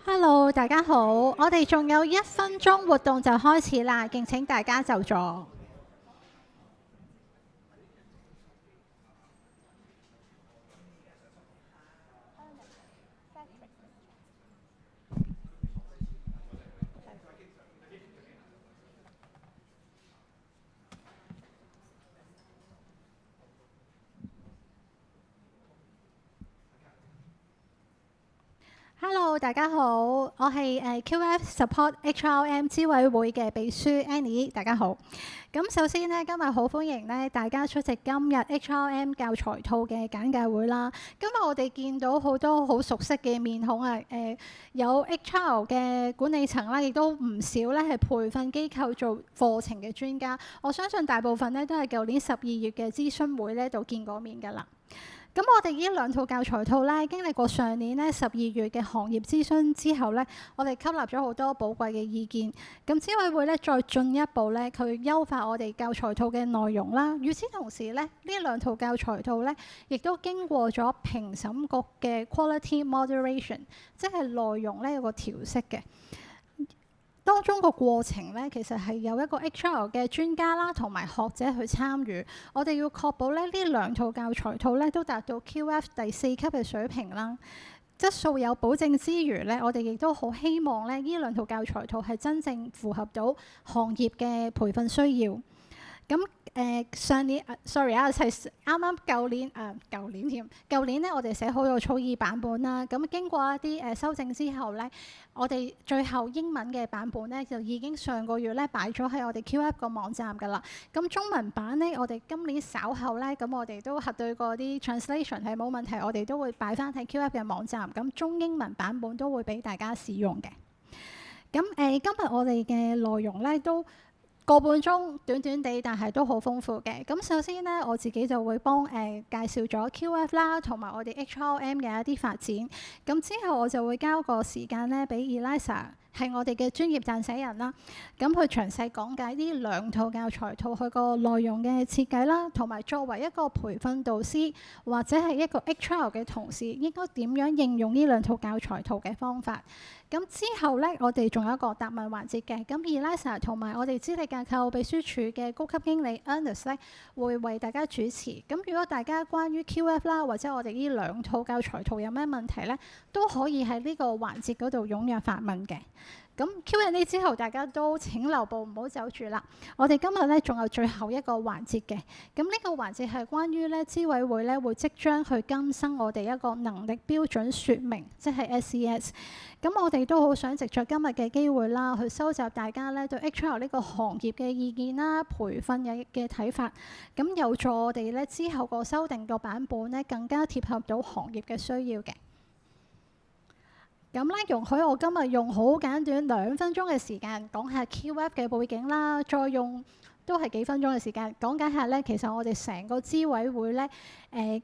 Hello，大家好，我哋仲有1分鐘活動就開始啦，敬請大家就座。Hello，大家好，我係QF Support HRM 資委會嘅秘書 Annie，大家好。咁首先呢，今日好歡迎呢大家出席今日 HRM 教材套嘅簡介會啦。今日我哋見到好多好熟悉嘅面孔啊，有 HR 嘅管理層啦，亦都唔少咧係培訓機構做課程嘅專家。我相信大部分呢都係舊年12月嘅諮詢會呢度見過面㗎啦。咁我哋呢兩套教材套咧，經歷過上年咧12月嘅行業諮詢之後咧，我哋吸納咗好多寶貴嘅意見。咁資委會咧再進一步咧，佢優化我哋教材套嘅內容啦。與此同時咧，呢兩套教材套咧，亦都經過咗評審局嘅 quality moderation， 即係內容咧有個調色嘅。當中個過程咧，其實係有一個 HR 嘅專家啦，同埋學者去參與。我哋要確保咧呢兩套教材套咧都達到 QF 第4級嘅水平啦，質素有保證之餘咧，我哋亦都好希望咧呢兩套教材套係真正符合到行業嘅培訓需要。咁上年sorry啊，係啱啱舊年咧，我哋寫好咗草擬版本啦。咁經過一啲修正之後咧，我哋最後英文嘅版本咧就已經上個月咧擺咗喺我哋 QF 個網站㗎啦。咁中文版咧，我哋今年稍後咧，咁我哋都核對過啲 translation 係冇問題，我哋都會擺翻喺 QF 嘅網站。咁中英文版本都會俾大家使用嘅。咁今日我哋嘅內容咧都個半鐘短短地，但係都好豐富嘅。咁首先呢，我自己就會幫介紹咗 QF 啦，同埋我哋 HRM 嘅一啲發展。咁之後我就會交個時間呢俾 Eliza， 係我哋嘅專業撰寫人啦。咁佢詳細講解呢兩套教材套佢個內容嘅設計啦，同埋作為一個培訓導師或者係一個 HR 嘅同事，應該點樣應用呢兩套教材套嘅方法。咁之後咧，我哋仲有一個答問環節嘅。咁 Eliza 同埋我哋資歷架構秘書處嘅高級經理 Ernest 咧，會為大家主持。咁如果大家關於 QF 啦，或者我哋呢兩套教材套有咩問題咧，都可以喺呢個環節嗰度踴躍發問嘅。咁 Q&A 之後，大家都請留步，唔好走住啦。我哋今日咧仲有最後一個環節嘅。咁呢個環節係關於咧資委會咧會即將去更新我哋一個能力標準説明，即係 SES。咁我哋都好想藉着今日嘅機會啦，去收集大家咧對 HR 呢個行業嘅意見啦、培訓嘅睇法，咁有助我哋咧之後個修訂個版本咧更加貼合到行業嘅需要嘅。咁咧，容許我今日用好簡短2分鐘嘅時間講下 QF 嘅背景啦，再用都係幾分鐘嘅時間講解下咧，其實我哋成個資委會咧，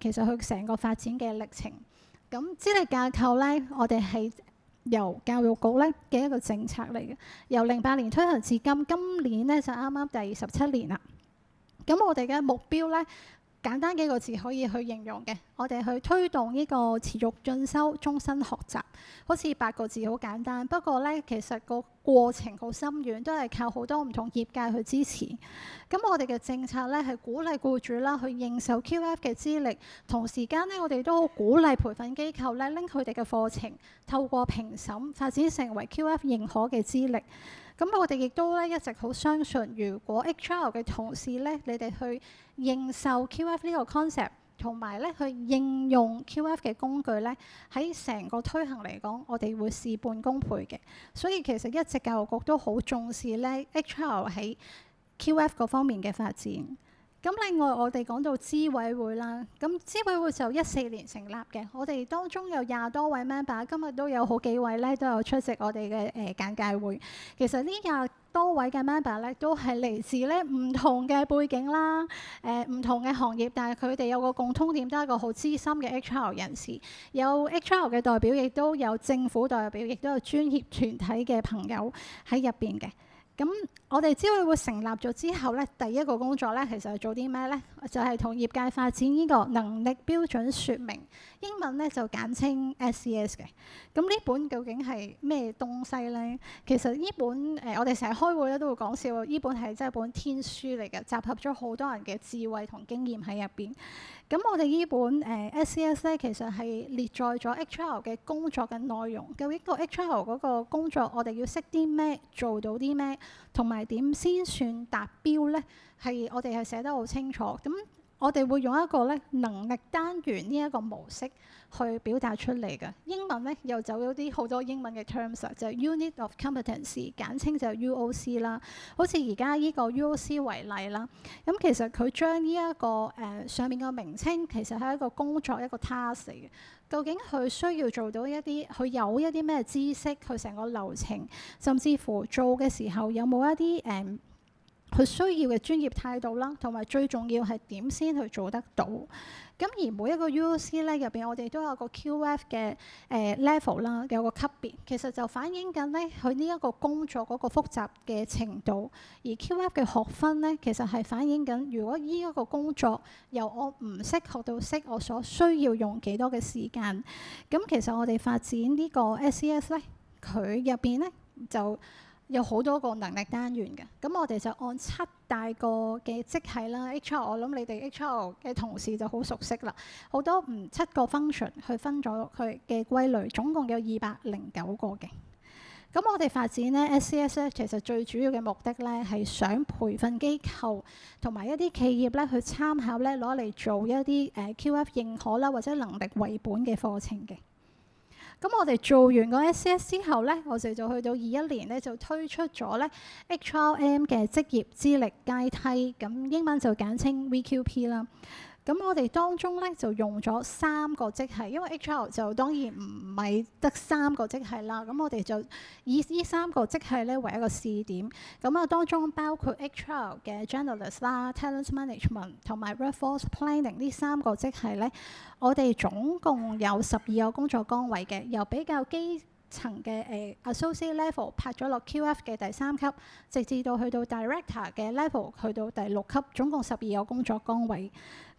其實佢成個發展嘅歷程。咁資歷架構咧，我哋係由教育局咧嘅一個政策嚟嘅，由08年推行至今，今年咧就啱啱第17年啦。咁我哋嘅目標咧，簡單幾個字可以去形容嘅，我哋去推動呢個持續進修、終身學習，好似8個字好簡單。不過咧，其實個過程好深遠，都係靠好多唔同業界去支持。咁我哋嘅政策咧係鼓勵僱主啦去認受 QF 嘅資歷，同時間咧我哋都好鼓勵培訓機構咧拎佢哋嘅課程，透過評審發展成為 QF 認可嘅資歷。咁我哋亦都咧一直好相信，如果 HR 嘅同事咧，你哋去認受 QF 呢個 concept， 同埋咧去應用 QF 嘅工具咧，喺成個推行嚟講，我哋會事半功倍嘅。所以其實一直教育局都好重視咧 HR 喺 QF 嗰方面嘅發展。咁另外我哋講到資委會啦，咁資委會就14年成立嘅，我哋當中有20多位 member， 今日都有好幾位咧都有出席我哋嘅簡介會。其實呢20多位嘅 member 咧都係嚟自咧唔同嘅背景啦，唔同嘅行業，但係佢哋有個共通點，都係一個好資深嘅 HR 人士，有 HR 嘅代表，亦都有政府代表，亦都有專業團體嘅朋友喺入邊嘅。咁我哋招委會成立咗之後咧，第一個工作咧，其實係做啲咩咧？就係同業界發展呢個能力標準説明，英文咧就簡稱 SES 嘅。咁呢本究竟係咩東西咧？其實呢本我哋成日開會咧都會講笑，呢本係真係本天書嚟嘅，集合咗好多人嘅智慧同經驗喺入邊。咁我哋呢本SES 咧，其實係列載咗 HR 嘅工作嘅內容。究竟個 HR 嗰個工作，我哋要識啲咩，做到啲咩，同埋點先算達標咧？係我哋係寫得好清楚。咁我哋會用一個咧能力單元呢一個模式去表達出嚟嘅。英文咧又走咗啲好多英文嘅 terms 就係 Unit of Competency， 簡稱就係 UOC 啦。好似而家呢個 UOC 為例啦，咁其實佢將呢一個上面嘅名稱其實係一個工作一個 task 嚟嘅。究竟佢需要做到一啲，佢有一啲咩知識，佢成個流程，甚至乎做嘅時候有冇一啲佢需要嘅專業態度啦，同埋最重要係點先去做得到。咁而每一個 UOC 咧入邊，我哋都有個 QF 嘅level 啦，有個級別，其實就反映緊咧佢呢一個工作嗰個複雜嘅程度。而 QF 嘅學分咧，其實係反映緊如果呢一個工作由我唔識學到識，我所需要用幾多嘅時間。咁其實我哋發展呢個 SES 咧，佢入邊咧就有好多個能力單元嘅，咁我哋就按7大個嘅職系啦。HR 我諗你哋 HR 嘅同事就好熟悉啦，好多7個 function 去分咗佢嘅歸類，總共有209個嘅。咁我哋發展咧 SES 咧，其實最主要嘅目的咧係想培訓機構同埋一啲企業咧去參考咧，攞嚟做一啲QF 認可啦或者能力為本嘅課程嘅。咁我哋做完個 SES 之後咧，我哋就去到21年咧，就推出咗咧 HRM 嘅職業資歷階梯，咁英文就簡稱 VQP 啦。咁我哋當中咧就用咗3個職系，因為 HR 就當然唔係得3個職系啦。咁我哋就以呢3個職系咧為一個試點。咁啊，當中包括 HR 嘅 Generalist 啦、Talent Management 同埋 Workforce Planning 呢3個職系咧，我哋總共有12個工作崗位嘅，由比較基層嘅associate level 拍咗落 QF 嘅第3級，直至到去到 director 嘅 level 去到第6級，總共12個工作崗位。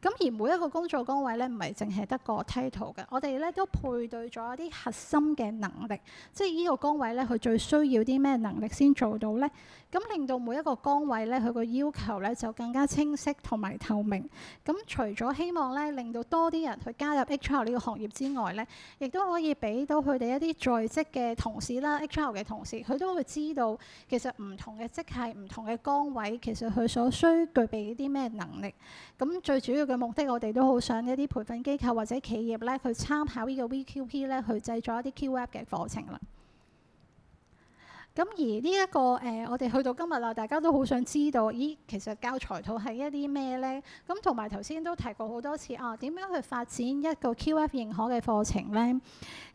咁而每一個工作崗位咧，唔係淨係得個 title 嘅，我哋咧都配對咗一啲核心嘅能力，即係呢個崗位咧，佢最需要啲咩能力先做到咧？咁令到每一個崗位咧，佢個要求咧就更加清晰同埋透明。咁除咗希望咧令到多啲人去加入 HR 呢個行業之外咧，亦都可以俾到佢哋一啲在職嘅同事啦，HR 嘅同事，佢都會知道其實唔同嘅職系、唔同嘅崗位，其實佢所需具備啲咩能力。咁最主要嘅目的，我哋都好想一啲培訓機構或者企業咧，去參考呢個 VQP 咧，去製作一啲 QF 嘅課程啦。咁而呢一個我哋去到今日啦，大家都好想知道，咦，其實教材套係一啲咩咧？咁同埋頭先都提過好多次啊，點樣去發展一個 QF 認可嘅課程咧？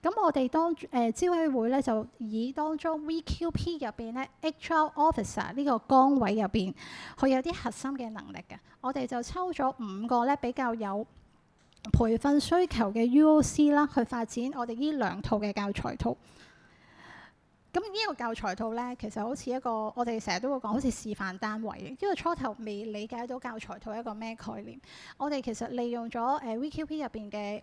咁我哋招委會咧就以當中 VQP 入邊咧 HR Officer 呢個崗位入邊，佢有啲核心嘅能力嘅，我哋就抽咗5個咧比較有培訓需求嘅 UOC 啦，去發展我哋呢2套嘅教材套。咁呢個教材套咧，其實好似一個我哋成日都會講，好似示範單位嘅。因為初頭未理解到教材套係一個咩概念，我哋其實利用咗VQP 入邊嘅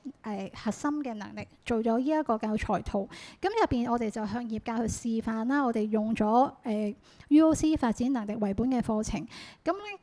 核心嘅能力，做咗呢一個教材套。咁入邊我哋就向業界去示範啦，我哋用咗UOC 發展能力為本嘅課程。咁咧，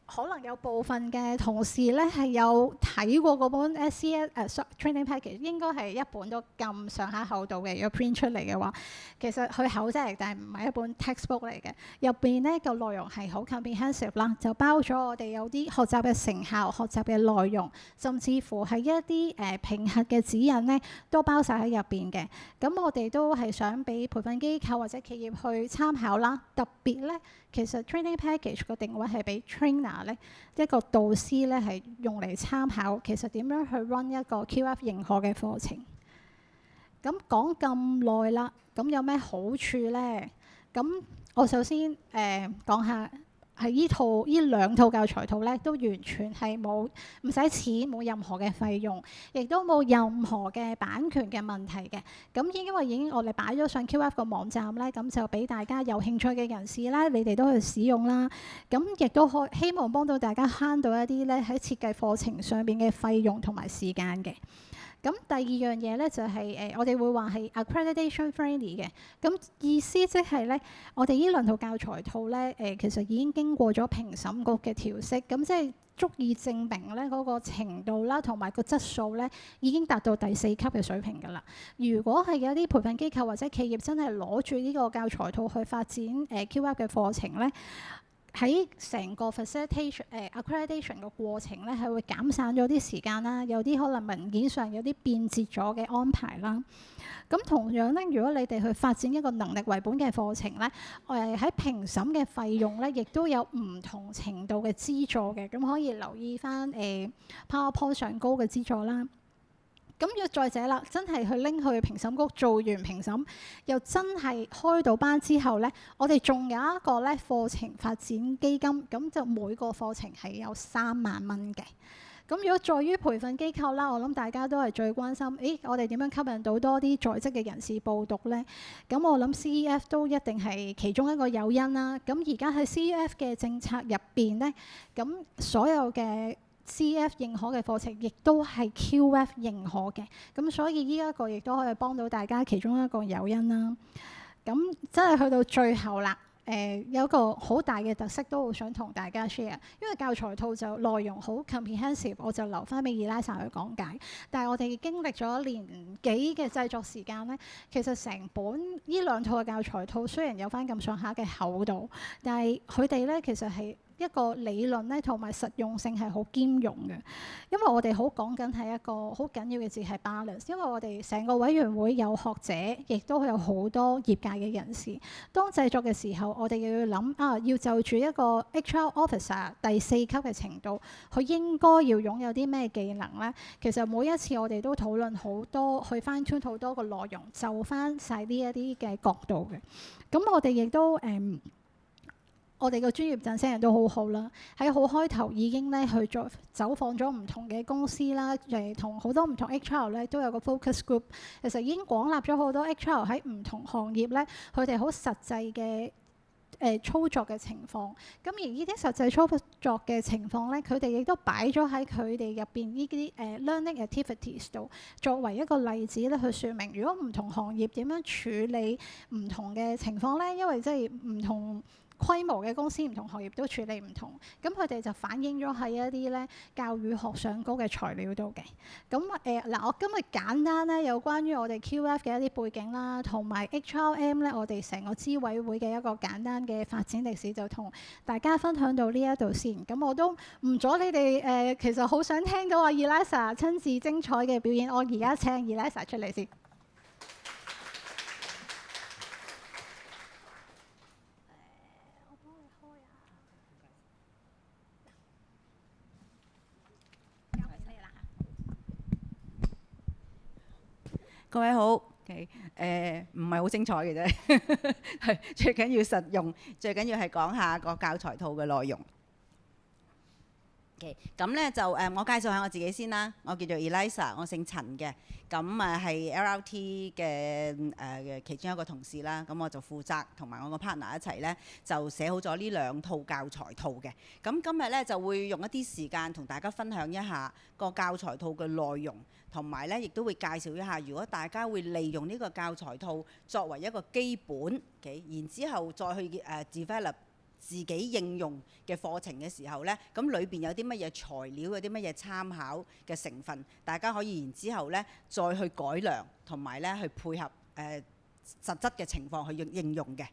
可能有部分嘅同事咧係有睇過嗰本 SES Training Package， 應該係一本都咁上下厚度嘅。如果 print 出嚟嘅話，其實佢厚啫，但係唔係一本 textbook 嚟嘅。入邊咧個內容係好 comprehensive 啦，就包咗我哋有啲學習嘅成效、學習嘅內容，甚至乎係一啲評核嘅指引咧，都包晒喺入邊嘅。咁我哋都係想俾培訓機構或者企業去參考啦。特別咧，其實 Training Package 個定位係俾 trainer 咧，一個導師咧係用嚟參考，其實點樣去 run 一個 QF 認可嘅課程。咁講咁耐啦，咁有咩好處咧？咁我首先講下係呢兩套教材套咧，都完全係唔使錢，冇任何嘅費用，亦都冇任何嘅版權嘅問題嘅。咁因為已經我哋擺咗上 QF 個網站咧，咁就俾大家有興趣嘅人士咧，你哋都去使用啦。咁亦都希望幫到大家慳到一啲咧喺設計課程上邊嘅費用同埋時間嘅。咁第二樣嘢咧就係我哋會話係 accreditation friendly 嘅。咁意思即係咧，我哋呢兩套教材套咧其實已經經過咗評審局嘅調適，咁即係足以證明咧嗰個程度啦，同埋個質素咧已經達到第4級嘅水平㗎啦。如果係有啲培訓機構或者企業真係攞住呢個教材套去發展QF 嘅課程咧，喺成個 facilitation accreditation 嘅過程咧，係會減散咗啲時間啦，有啲可能文件上有啲變節咗嘅安排啦。咁同樣咧，如果你哋去發展一個能力為本嘅課程咧，喺評審嘅費用咧，亦都有唔同程度嘅資助嘅，咁可以留意翻PowerPoint 上高嘅資助啦。咁要再者啦，真係去拎去評審局做完評審，又真係開到班之後咧，我哋仲有一個咧課程發展基金，咁就每個課程係有3萬蚊嘅。咁如果在於培訓機構啦，我諗大家都係最關心，我哋點樣吸引到多啲在職嘅人士報讀咧？咁我諗 CEF 都一定係其中一個誘因啦。咁而家喺 CEF 嘅政策入邊咧，咁所有嘅CEF 認可嘅課程，亦都係 QF 認可嘅，咁所以呢一個亦都可以幫到大家其中一個誘因啦。咁真係去到最後啦，有一個好大嘅特色都好想同大家 share， 因為教材套就內容好 comprehensive， 我就留翻俾 Eliza 去講解。但係我哋經歷咗年幾嘅製作時間咧，其實成本呢兩套嘅教材套雖然有翻咁上下嘅厚度，但係佢哋咧其實係一個理論咧同埋實用性係好兼容嘅，因為我哋好講緊係一個好緊要嘅字係 balance， 因為我哋成個委員會有學者，亦都有好多業界嘅人士。當製作嘅時候，我哋又要諗要就住一個 HR officer 第4級嘅程度，佢應該要擁有啲咩技能咧？其實每一次我哋都討論好多，去 fine tune 好多個內容，就翻晒呢一啲嘅角度嘅。咁我哋亦都我哋個專業陣聲人都好好啦，喺好開頭已經咧去走訪咗唔同嘅公司啦，同好多唔同 HR 咧都有個 focus group， 其實已經廣納咗好多 HR 喺唔同行業咧，佢哋好實際嘅操作嘅情況。咁而呢啲實際操作嘅情況咧，佢哋亦都擺咗喺佢哋入邊呢啲learning activities 度，作為一個例子咧去説明，如果唔同行業點樣處理唔同嘅情況咧，因為即係唔同規模嘅公司，唔同行業都處理唔同，咁佢哋就反映咗喺一啲咧教育學上高嘅材料度嘅。咁嗱，我今日簡單咧有關於我哋 QF 嘅一啲背景啦，同埋 HRM 咧我哋成個資委會嘅一個簡單嘅發展歷史，就同大家分享到呢一度先。咁我都唔阻你哋其實好想聽到阿 Eliza 親自精彩嘅表演，我而家請 Eliza 出嚟先。各位好，唔係好精彩嘅啫，係最緊要實用，最緊要係講下個教材套嘅內容。咁咧就我介紹下我自己先啦，我叫做 Eliza， 我姓陳嘅，咁係 LRT 嘅其中一個同事啦，咁我就負責同埋我個 partner 一齊咧就寫好咗呢兩套教材套嘅。咁今日咧就會用一啲時間同大家分享一下個教材套嘅內容，同埋咧亦都會介紹一下，如果大家會利用呢個教材套作為一個基本，然之後再去develop自己應用嘅課程嘅時候呢，咁裏邊有啲乜嘢材料，有啲乜嘢參考嘅成分，大家可以然之後呢再去改良，同埋呢去配合實質嘅情況去應用嘅。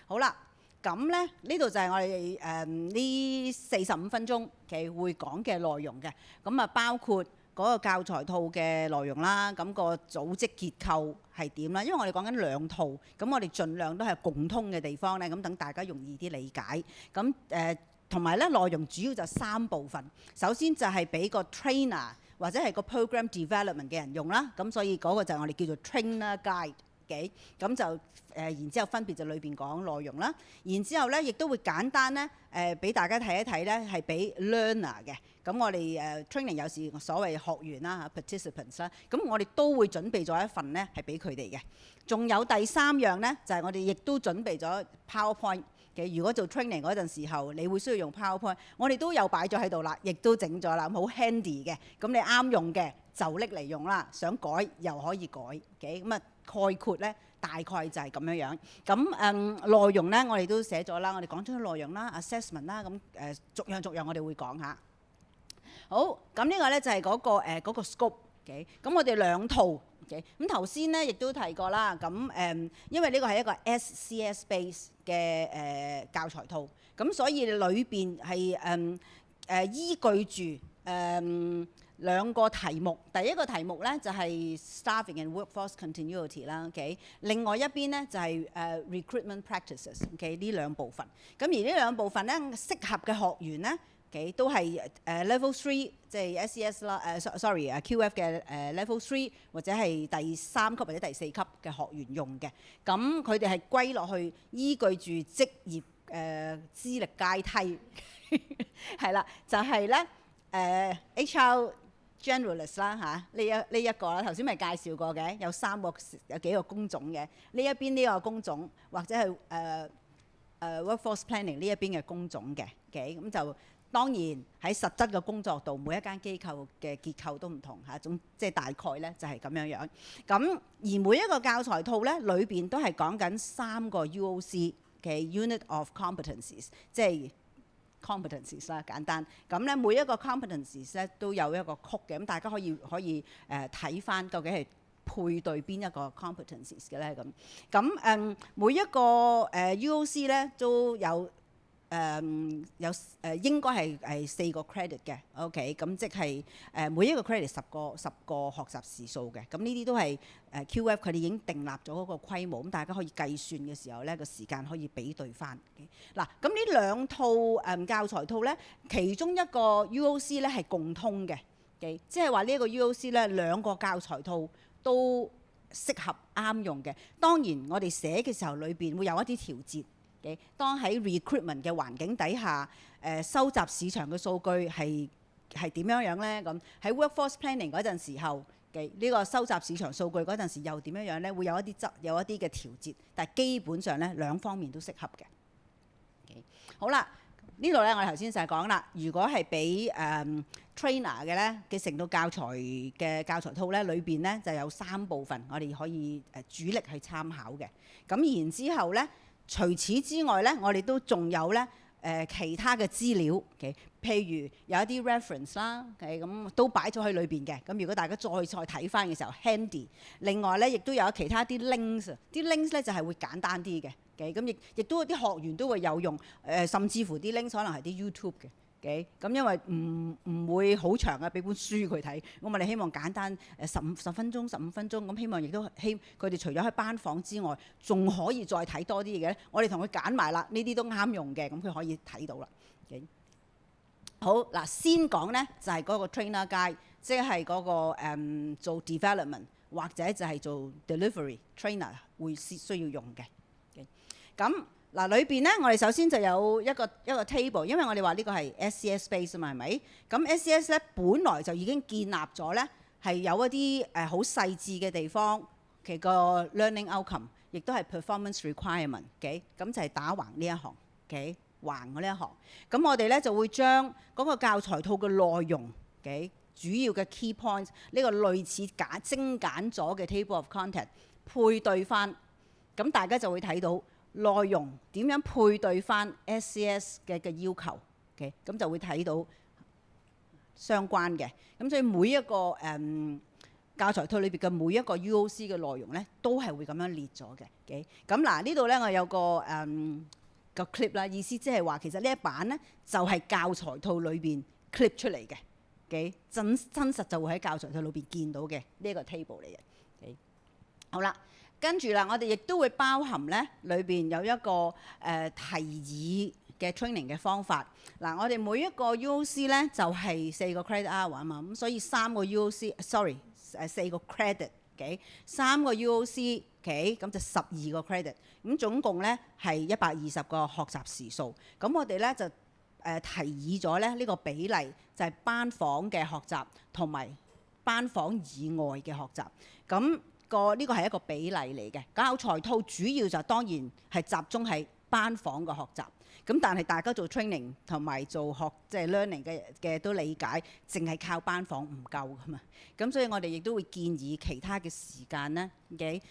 好啦，咁呢度就係我哋呢45分鐘會講嘅內容嘅，咁包括嗰個教材套嘅內容啦，咁個組織結構係點啦？因為我哋講緊兩套，咁我哋盡量都係共通嘅地方咧，咁等大家容易啲理解。咁同埋咧內容主要就3部分。首先就係俾個 trainer 或者係個 program development 嘅人用啦，咁所以嗰個就係我哋叫做 trainer guide。幾咁就然之後分別就裏邊講內容啦。然之後咧，亦都會簡單咧俾大家睇一睇咧，係俾 learner 嘅。咁我哋training 有時所謂學員啦 participants 啦，咁我哋都會準備咗一份咧係俾佢哋嘅。仲有第三樣咧，就係我哋亦都準備咗 PowerPoint 嘅。如果做 training 嗰陣時候，你會需要用 PowerPoint，我哋都有擺咗喺度啦，亦都整咗啦，好 handy 嘅。咁你啱用嘅就拎嚟用啦，想改又可以改嘅。咁啊概括咧，大概就係咁樣樣。咁內容咧，我哋都寫咗啦，我哋講咗內容啦 ，assessment 啦，咁逐樣我哋會講下。好，咁呢個咧就係嗰個 scope 嘅。咁我哋兩套。咁頭先咧亦都提過啦，咁因為呢個係一個 SCS base 嘅教材套，咁所以裏邊係依據住兩個題目。第一個題目咧就係 Staffing and Workforce Continuity 啦，OK。另外一邊咧就係Recruitment Practices，OK 呢兩部分。咁而呢兩部分咧適合嘅學員咧。都係level 3，即係 SCS 啦QF 嘅level 3或者係第3級或者第4級嘅學員用嘅。咁佢哋係歸落去依據住職業資歷階梯，係啦，就係咧HR generalist 啦嚇，呢一個啦，頭先咪介紹過嘅，有幾個工種嘅。呢一邊呢個工種或者係workforce planning 呢一邊嘅工種嘅，咁就。當然喺實質嘅工作度，每一間機構嘅結構都唔同嚇，即係大概咧就係咁樣樣。咁而每一個教材套咧，裏邊都係講緊3個 UOC 嘅 Unit of Competencies， 即係 competencies 啦，簡單。咁咧每一個 competencies 咧都有一個曲嘅，咁大家可以睇翻究竟係配對邊一個 competencies 嘅咧咁。咁每一個UOC 咧都有。應該係4個 credit 嘅 ，OK， 咁即係每一個 credit 10個學習時數嘅，咁呢啲都係QF 佢哋已經訂立咗嗰個規模，咁大家可以計算嘅時候咧個時間可以比對翻。嗱，咁呢兩套教材套咧，其中一個 UOC 咧係共通嘅，即係話呢一個 UOC 咧兩個教材套都適合啱用嘅。當然我哋寫嘅時候裏邊會有一啲調節。當喺 recruitment 嘅環境底下，收集市場嘅數據係點樣咧？咁喺 workforce planning 嗰陣時候嘅呢個收集市場數據嗰陣時又點樣咧？會有一啲嘅調節，但係基本上咧兩方面都適合嘅。好啦，呢度咧我哋頭先就係講啦，如果係俾trainer 嘅咧嘅成套教材嘅教材套咧，裏邊咧就有3部分，我哋可以主力去參考嘅。咁然之後咧。除此之外咧，我哋都仲有咧其他嘅資料，譬如有一啲 reference 啦，咁都擺咗喺裏邊嘅。咁如果大家再睇翻嘅時候 handy。另外咧，亦都有其他啲 links， 啲 links 咧就係會簡單啲嘅。咁亦都啲學員都會有用，甚至乎啲 links 可能係啲 YouTube 嘅。咁因為唔會好長啊，俾本書佢睇。我哋希望簡單10分鐘、15分鐘咁，希望亦都佢哋除咗喺班房之外，仲可以再睇多啲嘅。我哋同佢揀埋啦，呢啲都啱用嘅，咁佢可以睇到啦。好嗱，先講咧就係嗰個 trainer guide，即係嗰個做 development 或者就係做 delivery trainer 會需要用嘅。咁嗱，裏邊咧，我哋首先就有一個 table， 因為我哋話呢個係 SCS base 啊嘛，係咪？咁 SCS 咧，本來就已經建立咗咧，係有一啲好細緻嘅地方，其個 learning outcome， 亦都係 performance requirement， 咁就係打橫呢一行，橫嘅呢一行。咁我哋咧就會將嗰個教材套嘅內容，主要嘅 key points， 呢個類似精簡咗嘅 table of content 配對翻，咁大家就會睇到。內容點樣配對翻 SCS 嘅要求，咁就會睇到相關嘅。咁所以每一個教材套裏邊嘅每一個 UOC 嘅內容咧，都係會咁樣列咗嘅。咁嗱，呢度咧我有個clip 啦，意思即係話其實呢一版咧就係教材套裏邊 clip 出嚟嘅，真實就會喺教材套裏邊見到嘅呢一個 table 嚟嘅。好啦。跟住啦，我哋亦都會包含咧，裏邊有一個提議嘅 training 嘅方法。嗱，我哋每一個 UOC 咧就係4個 credit hour 啊嘛，咁所以3個 UOC，sorry， 4個 credit，3個 UOC OK， 咁就12個 credit， 咁總共咧係120個學習時數。咁我哋咧就提議咗咧呢個比例，就係班房嘅學習同埋班房以外嘅學習。咁呢個係一個比例嚟嘅。教材套主要就當然係集中喺班房嘅學習。咁但係大家做 training 同埋做即係 learning 嘅都理解，淨係靠班房唔夠㗎嘛。咁所以我哋亦都會建議其他嘅時間咧，OK，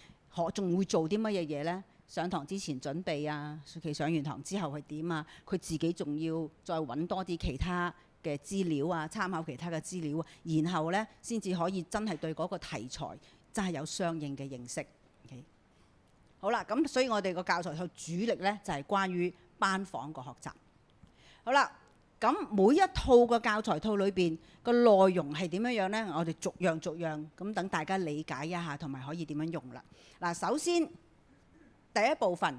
仲會做啲乜嘢嘢咧？上堂之前準備啊，其上完堂之後係點啊？佢自己仲要再揾多啲其他嘅資料啊，參考其他嘅資料啊，然後咧先至可以真係對嗰個題材真係有相應嘅認識。OK， 好啦，咁所以我哋個教材套主力咧就係關於班房個學習。好啦，咁每一套個教材套裏邊個內容係點樣樣呢？我哋逐樣咁等大家理解一下，同埋可以點樣用啦。嗱，首先第一部分，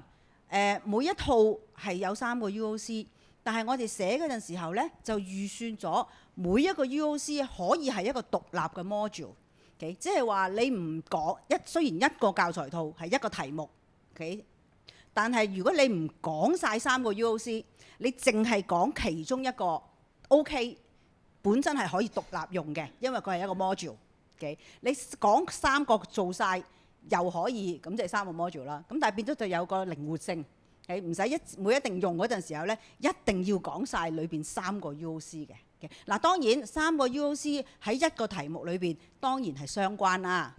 每一套係有3個 UOC， 但係我哋寫嗰陣時候呢，就預算咗每一個 UOC 可以係一個獨立嘅 module。即係話你唔講雖然一個教材套係一個題目，OK，但係如果你唔講晒3個 UOC， 你淨係講其中一個 OK， 本身係可以獨立用嘅，因為佢係一個 module。OK， 你講3個做晒又可以，咁就係3個 module 啦。咁但係變咗就有個靈活性，唔使一定用嗰陣時候咧，一定要講晒裏邊3個 UOC 嘅。嗱，當然3個 UOC 喺一個題目裏邊當然係相關啦。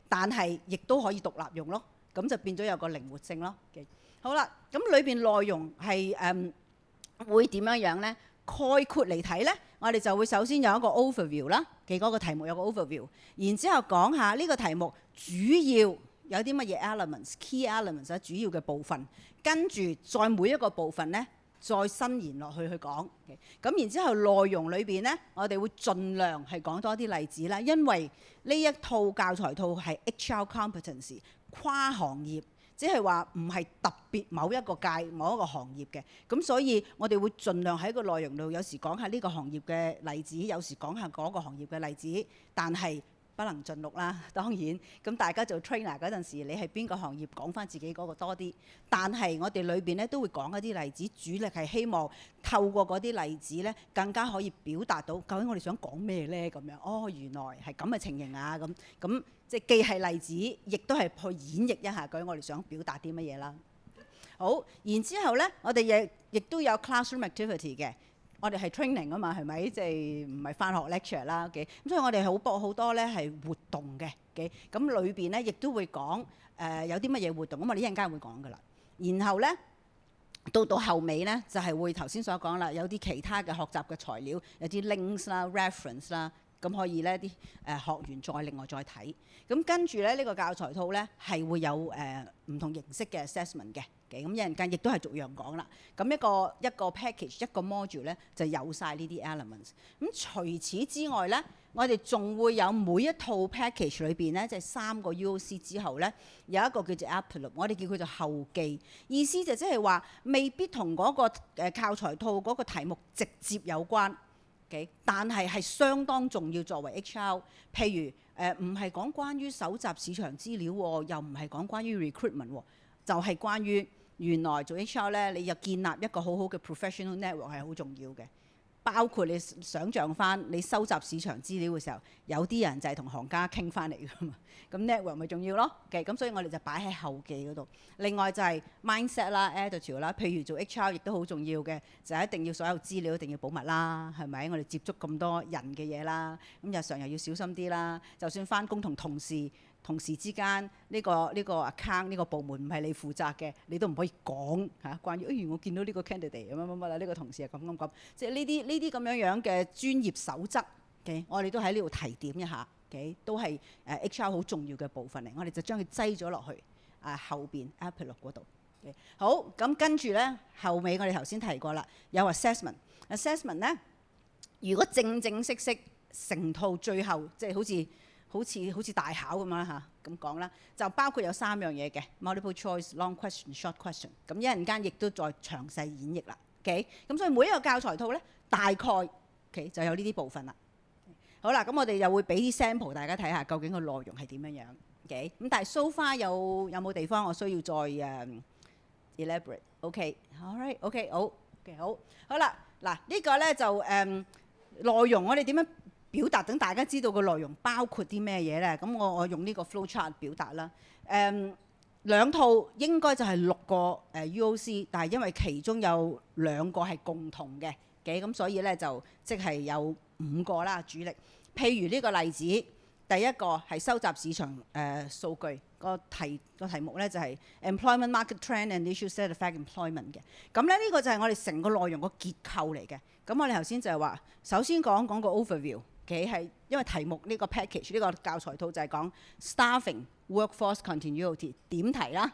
但係亦都可以獨立用咯，咁就變咗有個靈活性咯。好啦，咁裏邊內容係會點樣樣呢？概括嚟睇呢，我哋就會首先有一個 overview 啦，嗰個題目有個 overview， 然之後講下呢個題目主要有啲乜嘢 elements、key elements 主要嘅部分，跟住再每一個部分呢，再伸延落去講。咁然之後內容裏邊呢，我哋會盡量係講多啲例子啦，因為呢一套教材套係 HR competency 跨行業。即係話唔係特別某一個界某一個行業嘅，咁所以我哋會盡量喺個內容度有時講下呢個行業嘅例子，有時講下嗰個行業嘅例子，但係不能盡錄啦，當然。咁大家做 trainer 嗰陣時，你係邊個行業講翻自己嗰個多啲，但係我哋裏邊咧都會講一啲例子，主力係希望透過嗰啲例子咧，更加可以表達到究竟我哋想講咩咧咁樣。哦，原來係咁嘅情形啊，咁即係既係例子，亦都係去演繹一下究竟我哋想表達啲乜嘢啦。好，然之後咧，我哋亦都有 classroom activity 嘅。我哋係 training 啊嘛，係咪？即係唔係返學 lecture 啦？咁所以我哋好多咧係活動嘅。咁裏邊咧亦都會講有啲乜嘢活動，咁我哋一陣間會講噶啦。然後咧到後尾咧就係會頭先所講啦，有啲其他嘅學習嘅材料，有啲 links 啦、reference 啦。咁可以咧啲學員再另外再睇。咁跟住咧呢個教材套咧係會有唔同形式嘅 assessment 嘅。咁一陣間亦都係逐樣講啦。咁一個 package 一個 module 咧就有晒呢啲 elements。咁除此之外咧，我哋仲會有每一套 package 裏邊咧，即係3個 UOC 之後咧，有一個叫做 epilogue， 我哋叫佢做後記。意思就即係話未必同嗰個教材套嗰個題目直接有關。但係相當重要作為 HR， 譬如唔係講關於搜集市場資料喎，又唔係講關於 recruitment 喎，就係關於原來做 HR 咧，你又建立一個好好嘅 professional network 係好重要嘅。包括你想像翻你收集市場資料嘅時候，有啲人就係同行家傾翻嚟㗎嘛，咁 network 咪重要咯。咁所以我哋就擺喺後記嗰度。另外就係 mindset 啦、attitude 啦，譬如做 HR 亦都好重要嘅，就一定要所有資料一定要保密啦，係咪？我哋接觸咁多人嘅嘢啦，咁日常又要小心啲啦。就算翻工同同事之間呢個 account 呢個部門唔係你負責嘅，你都唔可以講嚇關於我見到呢個 candidate 乜啦，呢個同事係咁，即係呢啲咁樣嘅專業守則我哋都喺呢度提點一下都係HR 好重要嘅部分嚟，我哋就將佢擠咗落去後邊 epilogue 嗰度。好，咁跟住咧後尾我哋頭先提過啦，有 assessment 咧，如果正式成套最後即係好似大考咁樣咁講啦，就包括有3樣嘢嘅 multiple choice、long question、short question。咁一陣間亦都再詳細演繹啦。咁所以每一個教材套咧，大概就有呢啲部分啦。好啦，咁我哋又會俾啲 sample 大家睇下，究竟個內容係點樣樣。OK， 咁但係 so far 有冇地方我需要再elaborate？OK，all right，OK， 好，OK， 好啦，嗱呢個咧就內容我哋點樣表達，等大家知道個內容包括啲咩嘢咧？咁我用呢個 flow chart 表達啦。兩套應該就係6個UOC， 但係因為其中有2個係共同嘅，咁所以咧就即係有5個啦主力。譬如呢個例子，第一個係收集市場數據，個題目咧就係 Employment Market Trend and Issues that Affect Employment 嘅。咁咧呢個就係我哋成個內容個結構嚟嘅。咁我哋頭先就係話，首先講個 overview， 係因為題目呢個 package 呢個教材套就係講 staffing workforce continuity 點題啦，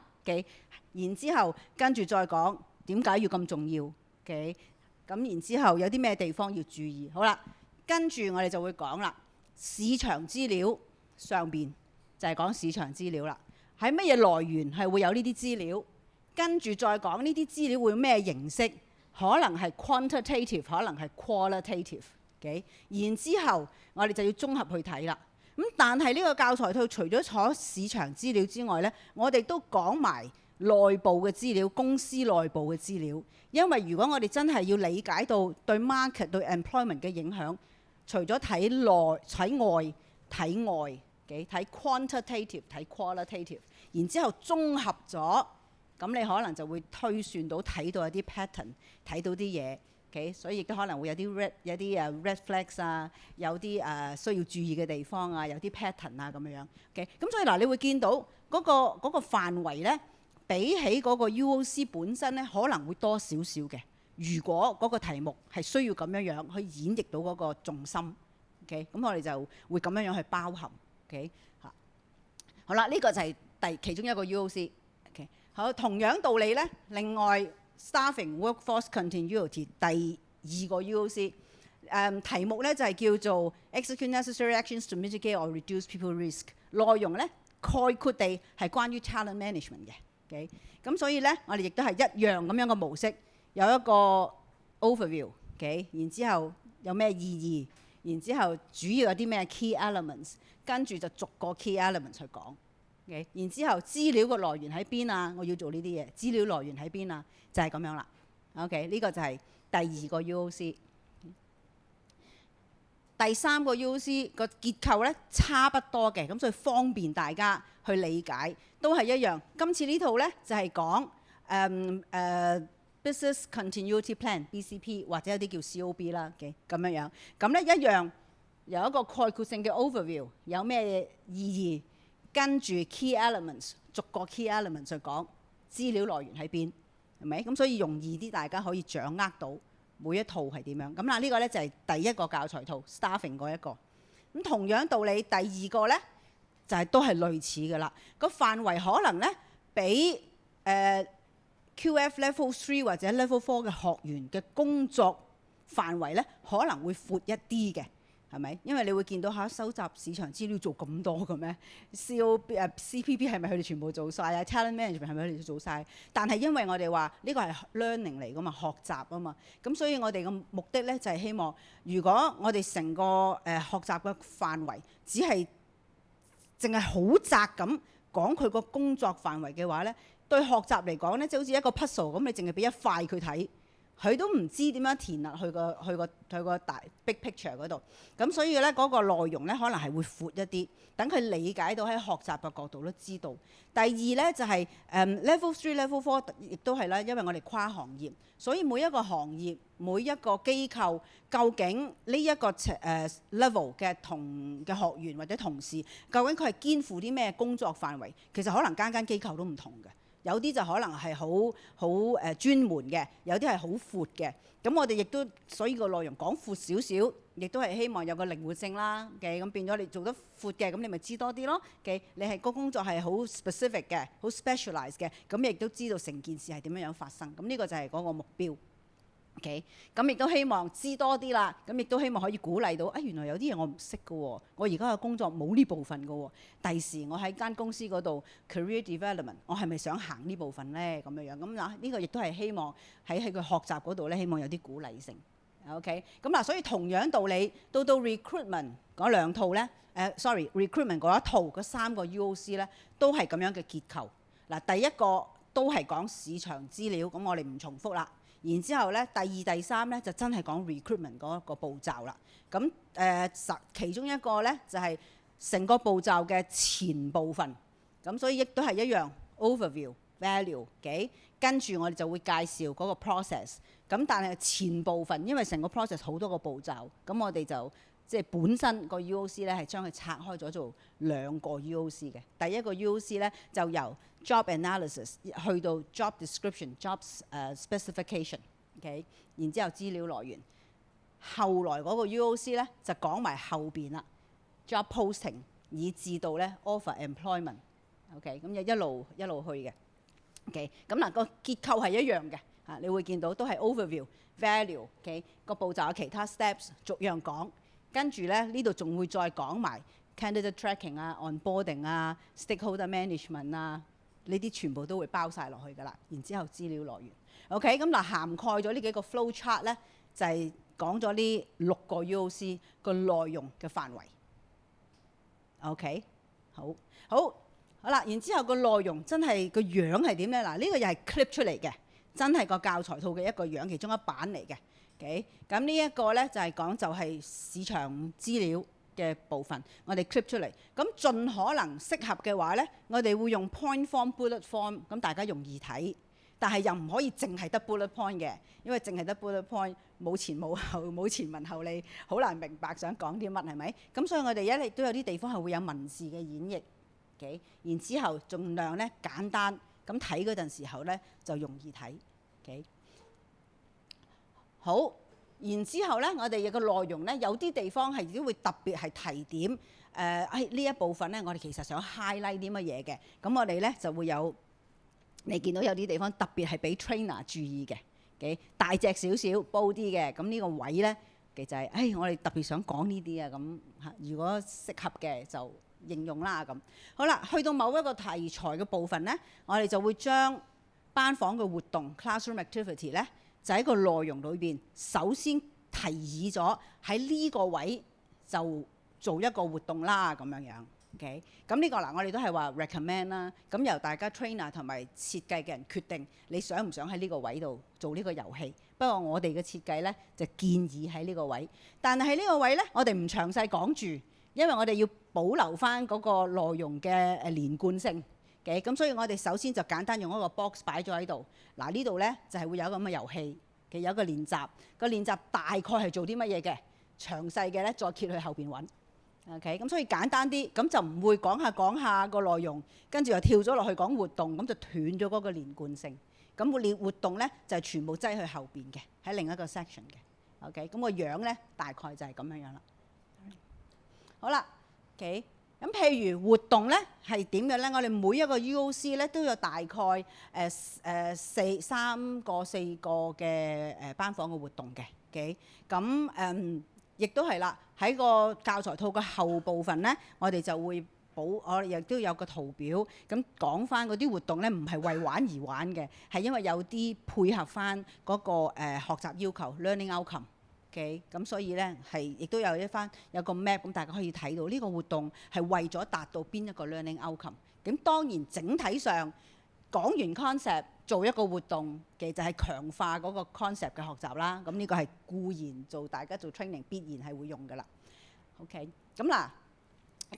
然之後跟住再講點解要咁重要，咁然之後有啲咩地方要注意。好啦，跟住我哋就會講啦，市場資料上邊就係講市場資料啦，喺乜嘢來源係會有呢啲資料，跟住再講呢啲資料會咩形式，可能係 quantitative， 可能係 qualitative。然之後我哋就要綜合去睇啦。咁但係呢個教材套除咗坐市場資料之外呢，我哋都講埋內部嘅資料，公司內部嘅資料。因為如果我哋真係要理解到對 market 對 employment 嘅影響，除咗睇內睇外睇外，睇 quantitative 睇 qualitative， 然之後綜合咗，咁你可能就會推算到睇到一啲 pattern， 睇到啲嘢。所以亦都可能會有啲 red flags 啊，有啲需要注意嘅地方啊，有啲 pattern 啊咁樣。咁所以嗱，你會見到嗰個範圍咧，比起嗰個 UOC 本身咧，可能會多少少嘅。如果嗰個題目係需要咁樣去演繹到嗰個重心，咁我哋就會咁樣去包含。好啦，呢個就係其中一個 UOC。好，同樣道理咧，另外。Staffing Workforce Continuity 第2個 UOC， 題目咧就係叫做 Execute Necessary Actions to Mitigate or Reduce People Risk。內容咧概括地係關於 talent management 嘅。咁所以咧，我哋亦都係一樣咁樣嘅模式，有一個 overview，然之後有咩意義，然之後主要有啲咩 key elements， 跟住就逐個 key elements 去講。然之後資料嘅來源喺邊啊？我要做呢啲嘢，資料來源喺邊啊？就係咁樣啦。OK， 呢個就係第2個 UOC。第3個 UOC 個結構咧差不多嘅，咁所以方便大家去理解，都係一樣。今次呢套咧就係講Business Continuity Plan BCP 或者有啲叫 COB 啦，咁樣。咁咧一樣有一個概括性嘅 overview， 有咩意義？跟住 key elements， 逐個 key elements 去講資料來源喺邊，係咪？咁所以容易啲，大家可以掌握到每一套係點樣。咁嗱，呢個咧就係第1個教材套 staffing 嗰一個。咁同樣道理，第2個咧就係都係類似㗎啦。個範圍可能咧比QF Level 3或者 Level 4嘅學員嘅工作範圍咧可能會闊一啲嘅。係咪？因為你會見到收集市場資料做咁多嘅咩？CPP 係咪佢哋全部做晒啊 ？Talent Management 係咪佢哋做晒？但係因為我哋話呢個係 learning 嚟㗎嘛，學習啊嘛，咁所以我哋嘅目的咧就係希望，如果我哋成個學習嘅範圍只係淨係好窄咁講佢個工作範圍嘅話咧，對學習嚟講咧，就好似一個 puzzle 咁，你淨係俾一塊佢睇。佢都唔知點樣填入去個大 big picture 嗰度，咁所以咧嗰個內容咧可能係會闊一啲，等佢理解到喺學習嘅角度都知道。第2咧就係level 3、level 4亦都係啦，因為我哋跨行業，所以每一個行業、每一個機構，究竟呢一個level 嘅學員或者同事，究竟佢係肩負啲咩工作範圍？其實可能間機構都唔同嘅。有啲就可能係好專門嘅，有啲係好闊嘅。咁我哋亦都所以個內容講闊少少，亦都係希望有個靈活性啦。咁變咗你做得闊嘅，咁你咪知多啲咯。你係個工作係好 specific 嘅，好 specialized 嘅，咁亦都知道成件事係點樣發生。咁呢個就係嗰個目標。咁亦都希望知多啲啦，咁亦都希望可以鼓勵到，原來有啲嘢我唔識嘅喎，我而家嘅工作冇呢部分嘅喎，第時我喺間公司嗰度 career development， 我係咪想行呢部分呢？咁樣咁嗱，呢個亦都係希望喺佢學習嗰度咧，希望有啲鼓勵性。OK， 咁嗱，所以同樣道理，到 recruitment 嗰兩套咧，recruitment 嗰一套嗰3個 UOC 咧，都係咁樣嘅結構。嗱，第一個都係講市場資料，咁我哋唔重複啦。然之後咧，第二、第3咧就真係講 recruitment 嗰個步驟啦。咁其中一個咧就係成個步驟嘅前部分，咁所以亦都係一樣 overview、value 幾，跟住我哋就會介紹嗰個 process。咁但係前部分，因為成個 process 好多個步驟，咁我哋就即係本身個 UOC 咧係將佢拆開咗做2個 UOC 嘅。第一個 UOC 咧就由 job analysis 去到 job description、job specification，OK， 然之後資料來源。後來嗰個 UOC 咧就講埋後邊啦 ，job posting 以至到咧 offer employment，OK， 咁一路去嘅。OK， 咁嗱個結構係一樣嘅。你會見到都係 overview、value，OK， 個步驟有其他 steps 逐樣講，跟住咧呢度仲會再講埋 candidate tracking 啊、onboarding 啊、stakeholder management 啊，呢啲全部都會包晒落去㗎啦。然之後資料來源 ，OK， 咁嗱涵蓋咗呢幾個 flow chart 咧，就係講咗呢6個 UOC 個內容嘅範圍。OK， 好啦，然之後個內容真係個樣係點咧？嗱，呢個又係 clip 出嚟嘅。真係個教材套嘅一個樣，其中一版嚟嘅。OK， 咁呢一個咧就係市場資料嘅部分，我哋 clip 出嚟。咁盡可能適合嘅話咧，我哋會用 point form、bullet form， 咁大家容易睇。但係又唔可以淨係得 bullet point 嘅，因為淨係得 bullet point 冇前冇後，冇前文後理，好難明白想講啲乜係咪？咁所以我哋亦都有啲地方係會有文字嘅演繹。OK， 然之後盡量咧簡單。咁睇嗰陣時候咧就容易睇，OK， 好。然之後咧，我哋嘅內容咧有啲地方係都會特別係提點，呢一部分咧，我哋其實想 highlight 啲乜嘢嘅。咁我哋咧就會有，你見到有啲地方特別係俾 trainer 注意嘅，OK， 大隻少少、煲啲嘅。咁呢個位咧，其實係，我哋特別想講呢啲啊。咁嚇，如果適合嘅就應用啦咁。好啦，去到某一個題材嘅部分咧，我哋就會將班房嘅活動 classroom activity 咧，就喺個內容裏邊首先提議咗喺呢個位就做一個活動啦咁樣樣。OK， 咁呢個嗱，我哋都係話 recommend 啦。咁由大家 trainer 同埋設計嘅人決定你想唔想喺呢個位度做呢個遊戲。不過我哋嘅設計咧就建議喺呢個位，但係喺呢個位咧，我哋唔詳細講住。因為我哋要保留翻嗰個內容嘅連貫性嘅，咁所以我哋首先就簡單用一個 box 擺咗喺度。嗱，呢度咧就係會有咁嘅遊戲嘅，有一個練習。個練習大概係做啲乜嘢嘅，詳細嘅咧再揭去後邊揾。OK， 咁所以簡單啲，咁就唔會講下個內容，跟住又跳咗落去講活動，咁就斷咗嗰個連貫性。咁活動咧就係全部擠去後邊嘅，喺另一個 section 嘅。OK， 咁個樣咧大概就係咁樣樣啦。好啦 ，OK， 咁譬如活動咧係點樣咧？我哋每一個 UOC 咧都有大概3個4個嘅班房嘅活動嘅 ，OK， 咁亦都係啦，喺個教材套嘅後部分咧，我哋就會我哋亦都有個圖表，咁講翻嗰啲活動咧唔係為玩而玩嘅，係因為有啲配合翻嗰個學習要求 learning outcome。OK， 咁所以咧係亦都有有個 map， 咁大家可以睇到呢個活動係為咗達到邊一個 learning outcome。咁當然整體上講完 concept 做一個活動嘅就係強化嗰個 concept 嘅學習啦。咁呢個係固然大家做 training 必然係會用㗎啦。OK， 咁嗱，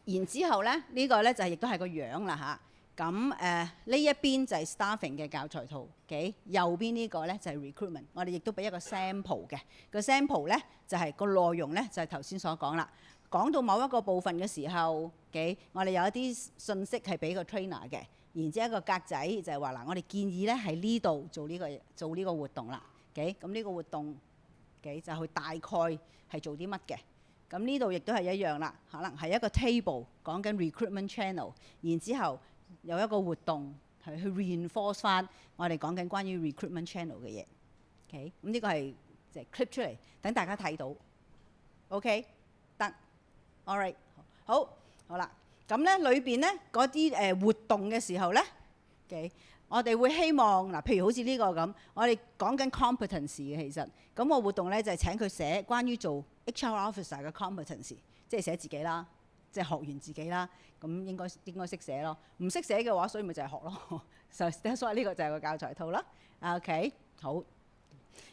然之後咧呢個咧就亦都係個樣啦嚇。咁呢一邊就係 staffing 嘅教材套，OK， 右邊呢個咧就係 recruitment。我哋亦都俾一個 sample 嘅，個 sample 咧就係個內容咧就係頭先所講啦。講到某一個部分嘅時候，OK， 我哋有一啲信息係俾個 trainer 嘅，然之後一個格仔就係話嗱，我哋建議咧喺呢度做呢個活動啦，OK， 咁呢個活動，OK， 就去大概係做啲乜嘅。咁呢度亦都係一樣啦，可能係一個 table 講緊 recruitment channel， 然之後有一個活動係去 reinforce 翻我哋講緊關於 recruitment channel 嘅嘢。OK， 咁呢個係即係 clip 出嚟，等大家睇到。OK， 得 ，all right， 好啦。咁咧裏邊咧嗰啲活動嘅時候咧，OK，我哋會希望嗱，譬如好似呢個咁，我哋講緊 competence 嘅其實，咁個活動咧就係請佢寫關於做 HR officer 嘅 competence， 即係寫自己啦，即係學完自己啦，咁應該識寫咯。唔識寫嘅話，所以咪就係學咯。所以呢個就係個教材套啦。OK， 好。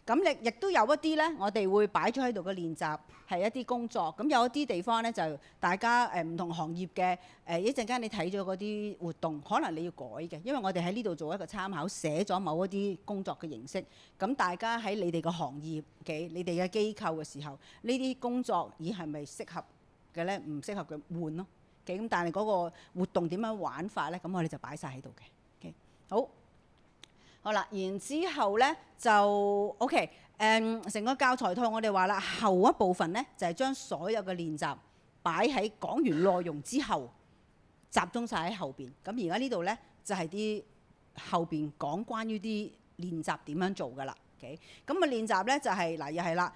咁亦都有一啲咧，我哋會擺咗喺度嘅練習係一啲工作。咁有一啲地方咧就大家唔同行業嘅一陣間你睇咗嗰啲活動，可能你要改嘅，因為我哋喺呢度做一個參考，寫咗某一啲工作嘅形式。咁大家喺你哋個行業嘅、你哋嘅機構嘅時候，呢啲工作係咪適合嘅咧？唔適合嘅換咯。咁但係嗰個活動點樣玩法咧？咁我哋就擺晒喺度嘅。好。好啦，然之後咧就 OK， 成個教材套我哋話啦，後一部分咧就係將所有嘅練習擺喺講完內容之後，集中晒喺後邊。咁而家呢度咧就係啲後邊講關於啲練習點樣做噶啦。OK， 咁啊練習咧就係嗱又係啦，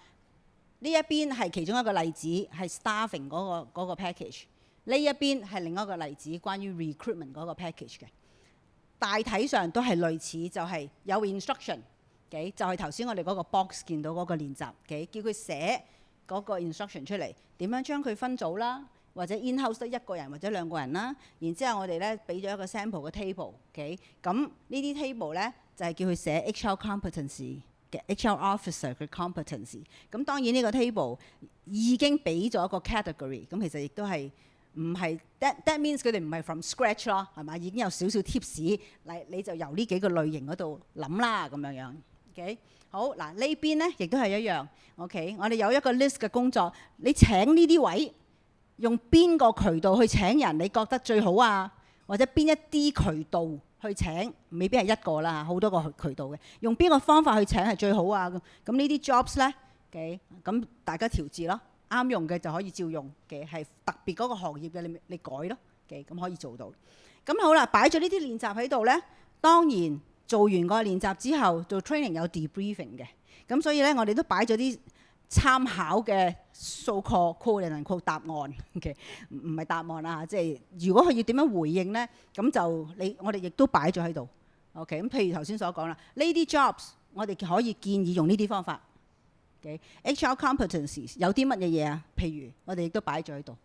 呢一邊係其中一個例子係 staffing 嗰個 package， 呢一邊係另一個例子關於 recruitment 嗰個 package 嘅。大體上都係類似，就係有 instruction， 就係頭先我哋嗰個 box 見到嗰個練習，叫佢寫嗰個 instruction 出嚟，點樣將佢分組啦，或者 in-house 得一個人或者兩個人啦。然之後我哋咧俾咗一個 sample 嘅 table， 咁呢啲 table 咧就係叫佢寫 HR competency 嘅 HR officer 嘅 competency。咁當然呢個 table 已經俾咗一個 category， 咁其實亦都係。唔係 that means 佢哋唔係 from scratch 咯，係嘛？已經有少少 tips 嚟，你就由呢幾個類型嗰度諗啦，咁樣樣。OK， 好嗱，呢邊咧亦都係一樣。OK， 我哋有一個 list 嘅工作，你請呢啲位用邊個渠道去請人？你覺得最好啊？或者邊一啲渠道去請？未必係一個啦，好多個渠道嘅。用邊個方法去請係最好啊？咁呢啲 jobs 咧，OK， 咁大家調節咯。啱用嘅就可以照用嘅，係特別嗰個行業嘅你改咯嘅，咁可以做到。咁好啦，擺咗呢啲練習喺度咧，當然做完個練習之後做 training 有 debriefing 嘅，咁所以咧我哋都擺咗啲參考嘅 so-called quote and unquote 答案嘅，唔係答案啦，即係如果佢要點樣回應咧，咁就我哋亦都擺咗喺度。OK， 咁譬如頭先所講啦，呢啲 jobs 我哋可以建議用呢啲方法。HR competencies 有啲乜嘢嘢啊？譬如我哋亦都擺咗喺度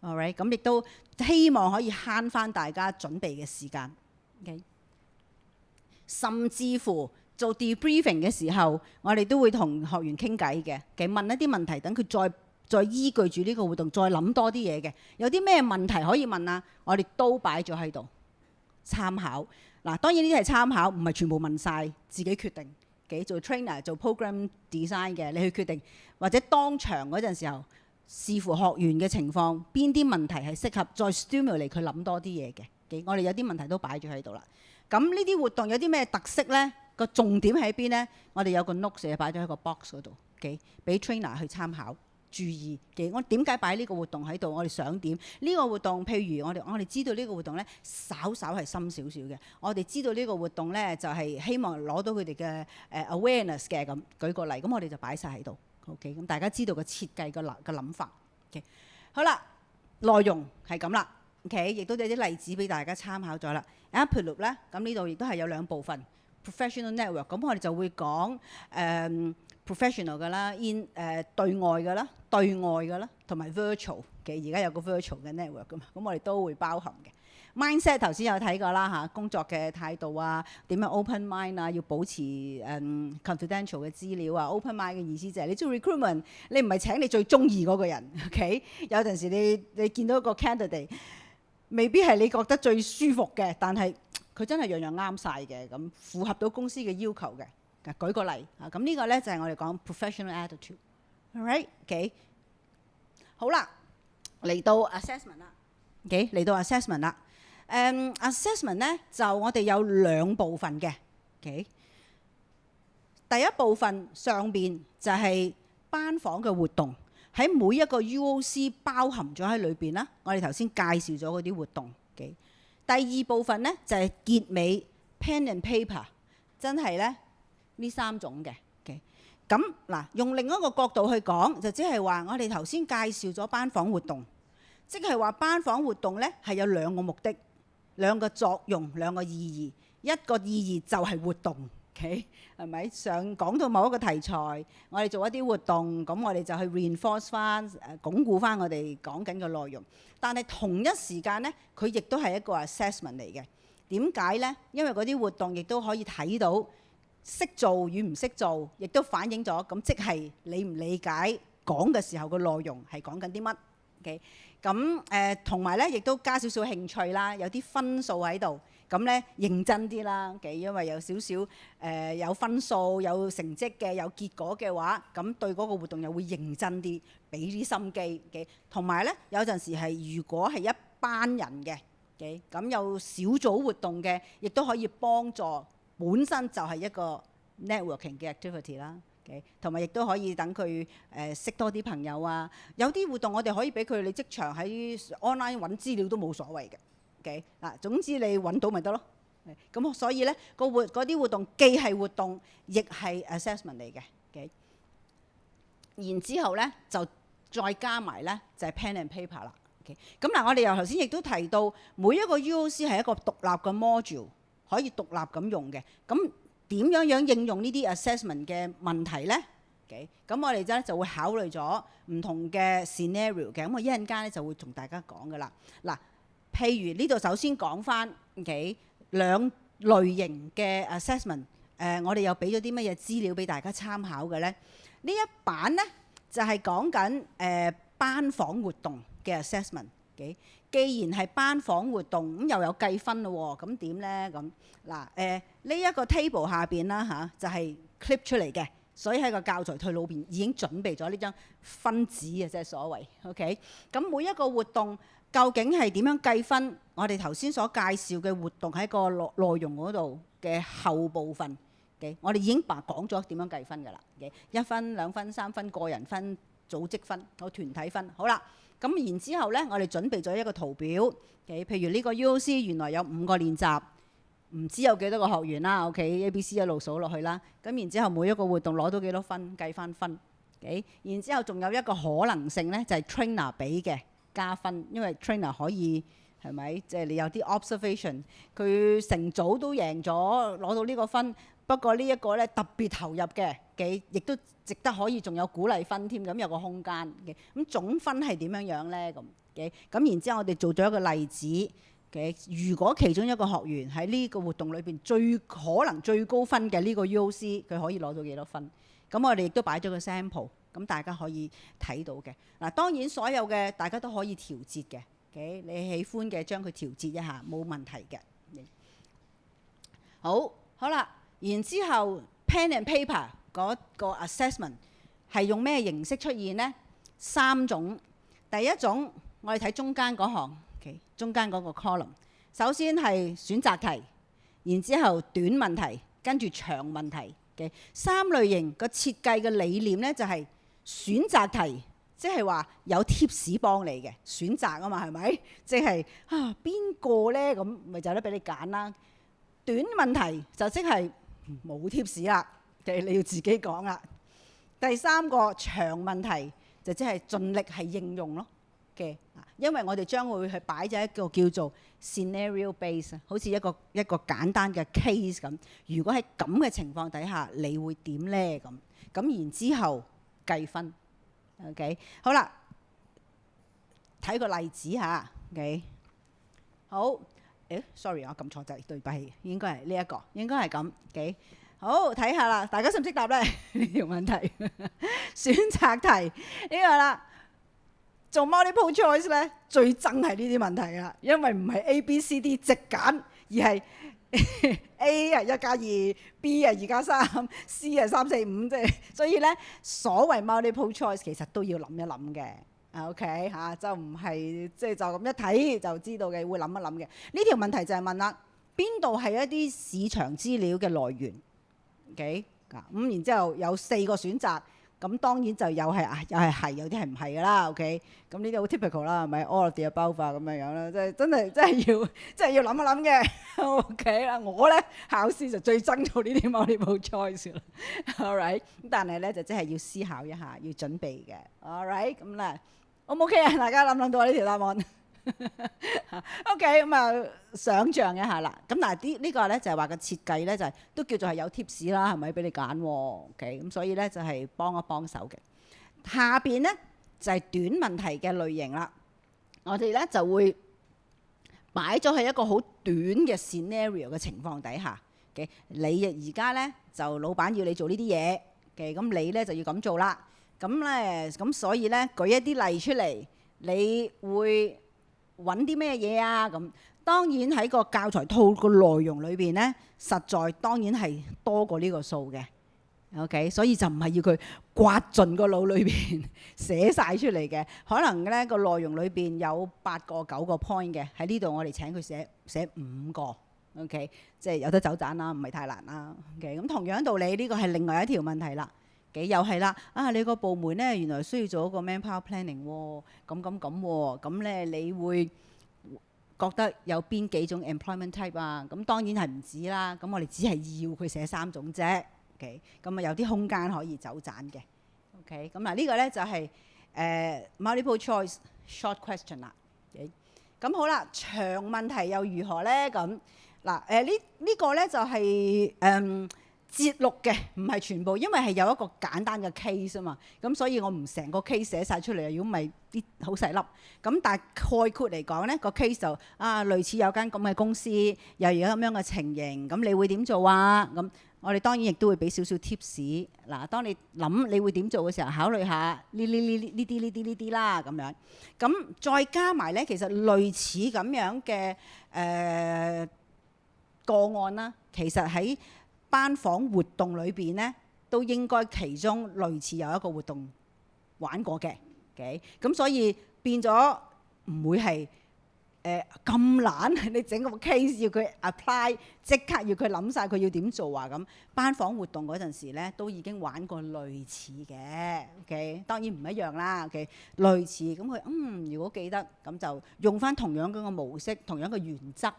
，alright， 咁亦都希望可以慳翻大家準備嘅時間。Okay？ 甚至乎做 debriefing 嘅時候，我哋都會同學員傾偈嘅，問一啲問題，等佢再依據住呢個活動再諗多啲嘢嘅。有啲咩問題可以問啊？我哋都擺咗喺度參考。嗱，當然呢啲係參考，唔係全部問晒，自己決定。做 trainer 做 program design 嘅，你去決定，或者當場嗰陣時候視乎學員嘅情況，邊啲問題係適合再 stimulate 佢諗多啲嘢嘅。我哋有啲問題都擺咗喺度啦。咁呢啲活動有啲咩特色呢？個重點喺邊呢？我哋有個 notes 擺咗喺個 box 嗰度，俾 trainer 去參考。注意嘅，我點解擺呢個活動喺度？我哋想點？呢個活動，譬如我哋知道呢個活動咧，稍稍係深少少嘅。我哋知道呢個活動咧，就係希望攞到佢哋嘅awareness 嘅咁。舉個例，咁我哋就擺晒喺度。OK， 咁大家知道個設計個諗法。OK， 好啦，內容係咁啦。OK， 亦都有啲例子俾大家參考咗啦。Apploop 咧，咁呢度亦都係有兩部分 professional network。咁我哋就會講professional 㗎啦對外㗎啦，同埋 virtual 嘅。而家有個 virtual 嘅 network 㗎嘛，咁我哋都會包含嘅。mindset 頭先有睇過啦嚇，工作嘅態度啊，點樣 open mind 啊，要保持confidential 嘅資料啊。open mind 嘅意思就係你做 recruitment， 你唔係請你最中意嗰個人。OK， 有陣時你見到一個 candidate， 未必係你覺得最舒服嘅，但係佢真係樣樣啱晒嘅，咁符合到公司嘅要求嘅。舉個例啊，咁呢個咧就係我哋講 professional attitude。Alright，OK， 好啦，嚟到 assessment 啦。OK， 嚟到 assessment 啦。assessment 咧就我哋有兩部分嘅。OK， 第一部分上邊就係班房嘅活動，喺每一個 UOC 包含咗喺裏邊啦。我哋頭先介紹咗嗰啲活動。OK， 第二部分咧就係結尾 pen and paper， 真係咧。呢三種嘅，咁嗱，用另一個角度去講，就即係話我哋頭先介紹咗班房活動，即係話班房活動咧係有兩個目的。兩個作用，兩個意義。一個意義就係活動，OK 係咪？講到某一個題材，我哋做一啲活動，咁我哋就去 reinforce 翻鞏固翻我哋講緊嘅內容。但係同一時間呢，佢亦都係一個 assessment 嚟嘅。點解呢？因為嗰啲活動亦都可以睇到識做與唔識做，亦都反映咗咁，即係理唔理解講嘅時候個內容係講緊啲乜？OK，咁同埋咧，亦都加少少興趣啦，有啲分數喺度，咁咧認真啲啦。OK，因為有少少有分數、有成績嘅、有結果嘅話，咁對嗰個活動又會認真啲，俾啲心機。OK，同埋咧有陣時係如果係一班人嘅。咁有小組活動嘅，亦都可以幫助本身就係一個 networking 嘅 activity 啦。同埋亦都可以等佢識多啲朋友啊。有啲活動我哋可以俾佢，你即場喺 online 揾資料都冇所謂嘅。嗱，總之你揾到咪得咯。咁所以咧嗰啲活動既係活動，亦係 assessment 嚟嘅。然之後咧就再加埋咧就係 pen and paper 啦。咁嗱，我哋由頭先亦都提到，每一個 UOC 係一個獨立嘅 module，可以獨立咁用嘅。咁點樣應用呢啲 assessment 嘅問題呢？咁我哋咧就會考慮咗唔同嘅 scenario 嘅。咁我一陣間咧就會同大家講噶啦。嗱，譬如呢度首先講翻兩類型嘅 assessment。我哋又俾咗啲乜嘢資料俾大家參考嘅呢？呢一版呢，就係講緊班房活動嘅 assessment。既然係班房活動，咁又有計分咯喎，咁點呢？咁嗱呢一個 table 下邊啦嚇，就係 clip 出嚟嘅，所以喺個教材套裏邊已經準備咗呢張分紙啊，即係所謂 OK。咁每一個活動究竟係點樣計分？我哋頭先所介紹嘅活動喺個內容嗰度嘅後部分，我哋已經講咗點樣計分㗎啦。1分、2分、3分，個人分、組織分、團體分。好啦。咁然之後呢，我哋準備咗一個圖表。譬如呢個 UOC 原來有5個練習，唔知有幾多個學員啦。A、B、C 一路數落去啦。咁然之後每一個活動攞到幾多分，計翻分。然之後仲有一個可能性呢，就係 trainer 俾嘅加分，因為 trainer 可以係咪？即係你有啲 observation，佢成組都贏咗，攞到呢個分。不過呢一個咧特別投入嘅，亦都值得可以仲有鼓勵分添，咁有個空間嘅。咁總分係點樣樣咧？咁然之後我哋做咗一個例子嘅。如果其中一個學員喺呢個活動裏邊最可能最高分嘅呢個 UOC，佢可以攞到幾多分？咁我哋亦都擺咗個 sample，咁大家可以睇到嘅。嗱，當然所有嘅大家都可以調節嘅。你喜歡嘅將佢調節一下，冇問題嘅。好啦。然之後 pen and paper 嗰個 assessment 係用咩形式出現呢？3種。第一種我哋睇中間嗰行，中間嗰個 column。首先係選擇題，然之後短問題，跟住長問題嘅3類型。個設計嘅理念呢，就係選擇題，即係話有 tips 幫你嘅選擇啊嘛，係咪？即係邊個呢？咁咪就得俾你揀啦。短問題就即係冇 tips 啦，你要自己講啦。第3個長問題就即係盡力係應用咯嘅，因為我哋將會係擺咗一個叫做 scenario base， 好似一個簡單嘅 case 咁。如果喺咁嘅情況底下，你會點呢？咁然之後計分。OK， 好啦，睇個例子嚇。OK， 好。sorry， 我撳錯掣，對不起，應該係呢一個，應該係咁。好，睇下啦，大家識唔識答呢？呢條問題選擇題呢個啦，做 multiple choice 呢，最憎係呢啲問題啦，因為唔係 A、B、C、D 直揀，而係A 係1+2，B 係2+3，C 係3、4、5，即係所以呢，所謂 multiple choice 其實都要諗一諗嘅。OK 嚇，就唔係即係就咁一睇就知道嘅，會諗一諗嘅。呢條問題就係問啦，邊度係一啲市場資料嘅來源？OK，咁然之後有4個選擇，咁當然就有係，有啲係唔係噶啦。OK，咁呢啲好 typical 啦，係咪 all of the above 咁樣樣啦？即係真係要諗一諗嘅。OK 啦，我咧考試就最憎做呢啲 multiple choice 啦。All right， 但係咧就真係要思考一下，要準備嘅。All right， 咁咧。O 唔 OK 啊？大家諗到呢條答案 OK，咁啊，想像一下啦。咁但係呢個咧就係話個設計咧就係都叫做係有 tips 啦，係咪俾你揀喎？OK，咁所以咧就係幫一幫手嘅。下邊咧就係短問題嘅類型啦。我哋咧就會擺咗喺一個好短嘅 scenario 嘅情況底下嘅。你而家咧就老闆要你做呢啲嘢嘅，咁你咧就要咁做啦。咁所以咧舉一啲例出嚟，你會揾啲咩嘢啊？咁當然喺個教材套個內容裏邊咧，實在當然係多過呢個數嘅。OK，所以就唔係要佢刮盡個腦裏邊寫晒出嚟嘅，可能咧個內容裏邊有8個9個 point 嘅，喺呢度我哋請佢寫5個。OK， 即係有得走盞啦，唔係太難啦。OK， 咁同樣道理呢個係另外一條問題啦。又係啦，你個部門咧原來需要做一個 manpower planning 喎，咁喎，咁咧你會覺得有邊幾種 employment type 啊？咁當然係唔止啦，咁我哋只係要佢寫3種啫。OK， 咁啊有啲空間可以走盞嘅。OK， 咁嗱呢個咧就係multiple choice short question 啦。OK， 咁好啦，長問題又如何咧？咁嗱呢個咧就係節錄嘅，唔係全部，因為係有一個簡單嘅 case 啊嘛，咁所以我唔成個 case 寫晒出嚟，如果唔係啲好細粒。咁但係概括嚟講咧，個 case 就類似有間咁嘅公司，又有咁樣嘅情形，咁你會點做啊？咁我哋當然亦都會俾少少 tips。嗱，當你諗你會點做嘅時候，考慮下呢啲啦，咁樣。咁再加埋咧，其實類似咁樣嘅個案啦，其實喺班房活動裏邊咧，都應該其中類似有一個活動玩過嘅。OK， 咁所以變咗唔會係咁懶，你整個 case 要佢 apply， 即刻要佢諗晒佢要點做啊咁。班房活動嗰陣時咧，都已經玩過類似嘅。OK， 當然唔一樣啦。OK， 類似咁佢如果記得咁就用翻同樣嗰個模式，同樣嘅原則。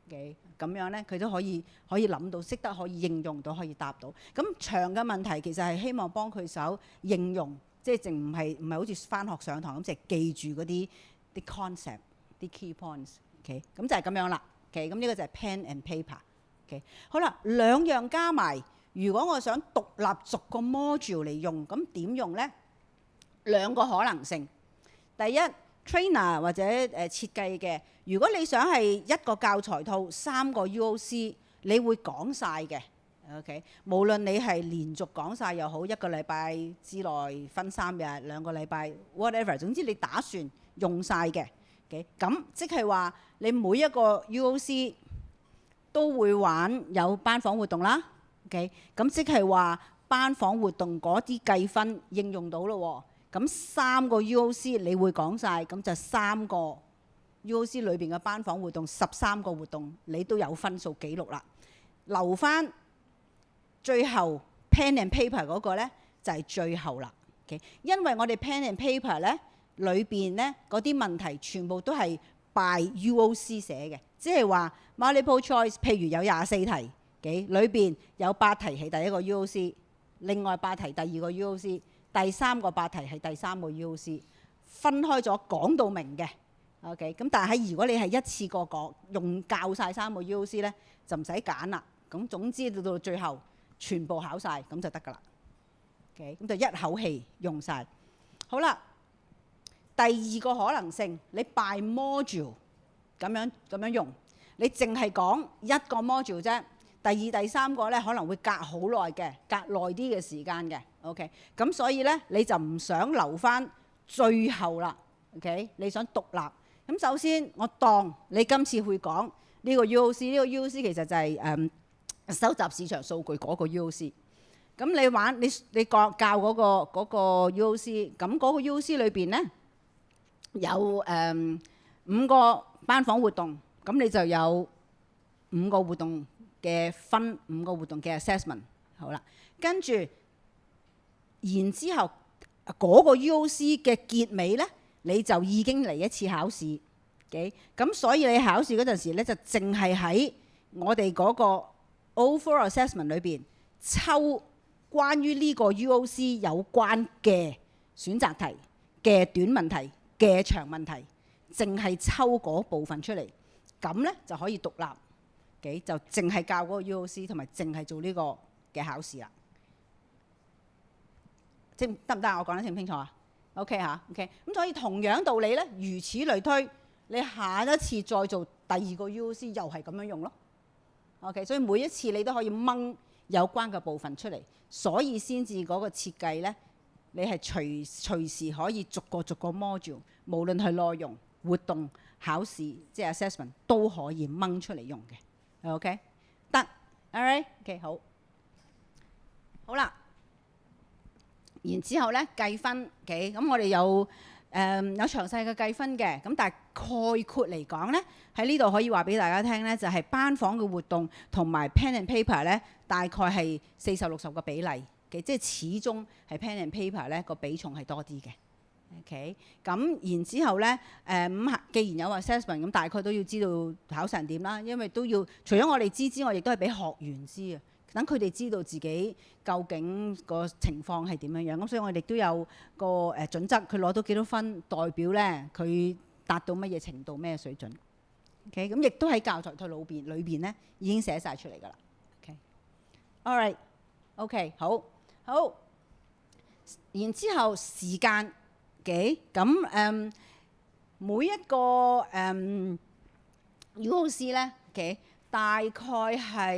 嘅咁樣咧，佢都可以諗到，識得可以應用到，可以答到。咁長嘅問題其實係希望幫佢手應用，即係淨唔係好似翻學上堂咁，淨係記住嗰啲 concept、啲 key points。OK， 咁就係咁樣啦。OK， 咁呢個就係 pen and paper。OK， 好啦，兩樣加埋，如果我想獨立逐個 module 嚟用，咁點用咧？兩個可能性。第一， trainer 或者設計嘅，如果你想係一個教材套3個 UOC， 你會講晒嘅。OK， 無論你係連續講晒又好，1個禮拜之內分3日、2個禮拜 whatever， 總之你打算用晒嘅。OK， 咁即係話你每一個 UOC 都會玩有班房活動啦。OK， 咁即係話班房活動嗰啲計分應用到咯。咁3個 UOC 你會講晒，咁就3個 UOC 裏邊嘅班房活動13個活動你都有分數記錄啦。留翻最後 pen and paper 嗰個咧就係最後啦。Okay？ 因為我哋 pen and paper 咧裏邊咧嗰啲問題全部都係 by UOC 寫嘅，即係話 multiple choice， 譬如有24題嘅裏邊有8題係第一個 UOC， 另外8題第二個 UOC。第3個8題係第3個 UOC， 分開咗講到明嘅。OK， 咁但係如果你係一次過講用教晒3個 UOC 咧，就唔使揀啦。咁總之到最後全部考晒咁就得㗎啦。OK， 咁就一口氣用晒。好啦，第二個可能性，你 by module 咁樣用，你淨係講一個 module 啫。第2、第3個咧可能會隔好耐嘅，隔耐啲嘅時間嘅。OK， 咁所以咧你就唔想留翻最後啦。OK， 你想獨立。咁首先我當你今次會講呢個 UOC， 呢個 UOC 其實就係收集市場數據嗰個 UOC。咁你玩你教嗰個 UOC， 咁嗰個 UOC 裏邊咧有5個班房活動，咁你就有5個活動嘅分，5個活動嘅 assessment。好啦，跟住然之後嗰個 UOC 嘅結尾咧，你就已經嚟一次考試。嘅咁所以你考試嗰陣時咧，就淨係喺我哋嗰個 overall assessment 裏邊抽關於呢個 UOC 有關嘅選擇題嘅短問題嘅長問題，淨係抽嗰部分出嚟，咁咧就可以獨立。就淨係教嗰個 UOC 同埋淨係做呢個嘅考試啦，得唔得啊？我講得清唔清楚啊 ？OK 嚇 ，OK。咁所以同樣道理咧，如此類推，你下一次再做第二個 UOC 又係咁樣用咯。OK， 所以每一次你都可以掹有關嘅部分出嚟，所以先至嗰個設計咧，你係隨時可以逐個 module， 無論係內容、活動、考試，即係 assessment 都可以掹出嚟用嘅。OK， 得 ，all right，OK， 好啦。然之後咧計分，OK， 咁我哋有詳細嘅計分嘅，咁但係概括嚟講咧，喺呢度可以話俾大家聽咧，就係班房嘅活動同埋 pen and paper 咧，大概係40-60個比例嘅，即係始終係 pen and paper 咧個比重係多啲嘅。OK， 咁然之後咧，既然有 assessment， 咁大概都要知道考成點啦，因為都要除咗我哋知之外，亦都係俾學員知啊，等佢哋知道自己究竟個情況係點樣樣。咁所以我哋都有個準則，佢攞到幾多分，代表咧佢達到乜嘢程度、咩水準。OK， 咁亦都喺教材套裏邊咧已經寫晒出嚟㗎啦。OK，all right，OK， 好。然之後時間。咁每一個UOC 咧大概係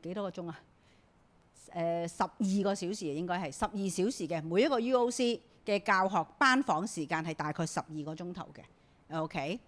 幾多個鐘啊？12個小時應該係12小時嘅，每一個 UOC 嘅教學班房時間係大概12個鐘頭嘅。OK，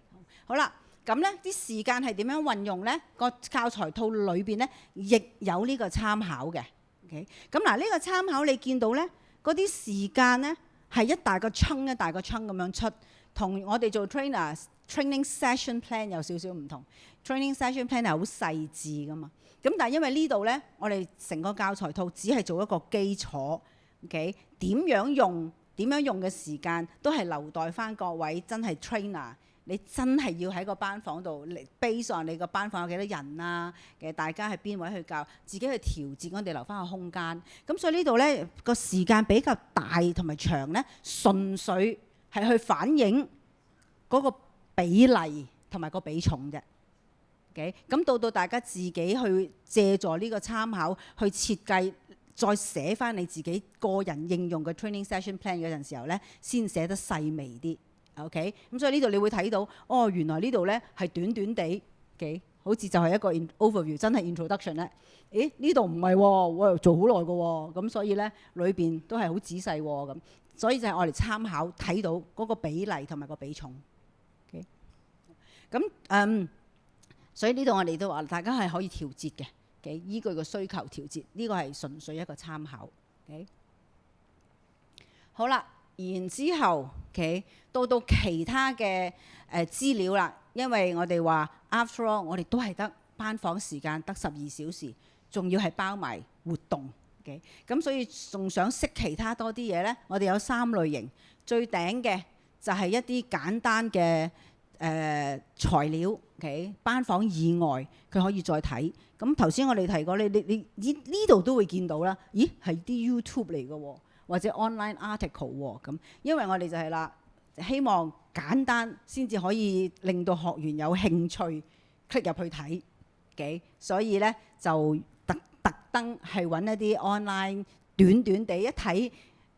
好啦，咁咧啲時間係點樣運用咧？個教材套裏邊咧亦有呢個參考嘅。OK， 咁嗱呢個參考你見到咧嗰啲時間咧。係一大個窗咁樣出，同我哋做 training session plan 有少少唔同。training session plan 係好細緻噶嘛，咁但係因為呢度咧，我哋成個教材套只係做一個基礎 ，OK？ 點樣用嘅時間都係留待翻各位真係 trainer。你真係要喺個班房度 base on 你個班房有幾多人啊？大家係邊位去教，自己去調節，我哋留翻個空間。咁所以呢度咧個時間比較大同埋長咧，純粹係去反映嗰個比例同埋個比重啫。OK， 咁到大家自己去借助呢個參考去設計，再寫翻你自己個人應用嘅 training session plan 嗰陣時候咧，先寫得細微啲。OK， 咁所以呢度你會睇到，原來呢度咧係短短地，OK， 好似就係一個 overview， 真係 introduction 咧。咦？呢度唔係喎，我又做好耐嘅喎，咁所以咧裏邊都係好仔細喎，咁所以就係我哋參考睇到嗰個比例同埋個比重。OK， 咁所以呢度我哋都話大家係可以調節嘅，OK， 依據個需求調節，呢個係純粹一個參考。OK， 好啦。然之後，OK， 到其他嘅資料啦，因為我哋話 after all， 我哋都係得班房時間得12小時，仲要係包埋活動，OK， 咁所以仲想識其他多啲嘢呢，我哋有3類型，最頂嘅就係一啲簡單嘅材料 ，OK， 班房以外佢可以再睇。咁頭先我哋提過，你呢度都會見到啦，咦係啲 YouTube 嚟嘅喎。或者 online article 喎，咁因為我哋就係啦，希望簡單先至可以令到學員有興趣 click 入去睇嘅，所以咧就特登係揾一啲 online 短地一睇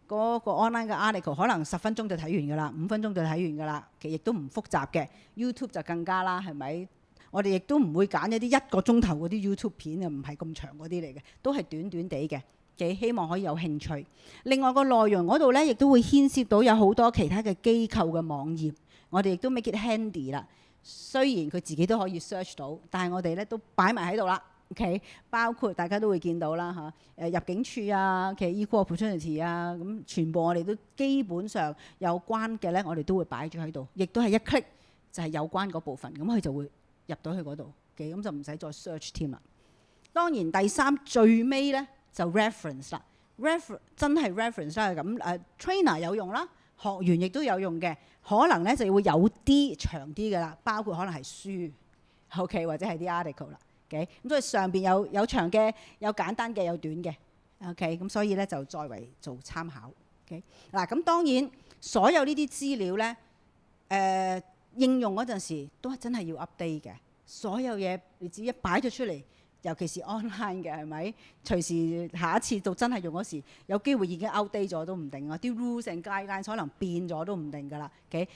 嗰個 online 嘅 article， 可能10分鐘就睇完㗎啦，5分鐘就睇完㗎啦，其實亦都唔複雜嘅。YouTube 就更加啦，係咪？我哋亦都唔會揀一啲1個鐘頭嗰啲 YouTube 片啊，唔係咁長嗰啲嚟嘅，都係短地嘅。希望可以有興趣。另外個內容嗰度咧，亦都會牽涉到有好多其他嘅機構嘅網頁，我哋亦都 make it handy 啦。雖然佢自己都可以 search 到，但係我哋咧都擺埋喺度啦。OK， 包括大家都會見到啦嚇，入境處啊，其實 equal opportunity 啊，咁全部我哋都基本上有關嘅咧，我哋都會擺咗喺度，亦都係一 click 就係有關嗰部分，咁佢就會入到去嗰度嘅，咁就唔使再 search 添啦。當然第3最尾咧。就 reference 啦真係 reference 啦，咁trainer 有用啦，學員亦都有用嘅，可能咧就會有啲長啲嘅啦，包括可能係書 ，OK 或者係啲 article 啦，OK， 咁所以上邊有長嘅，有簡單嘅，有短嘅 ，OK， 咁所以咧就再為做參考 ，OK， 嗱咁當然所有呢啲資料咧應用嗰陣時都係真係要 update 嘅。所有嘢你只一擺咗出嚟，尤其是 online 嘅係咪？隨時下一次到真係用嗰時，有機會已經 outdate 咗都唔定啊！啲 rules and guidelines 可能變咗都唔定㗎啦。OK，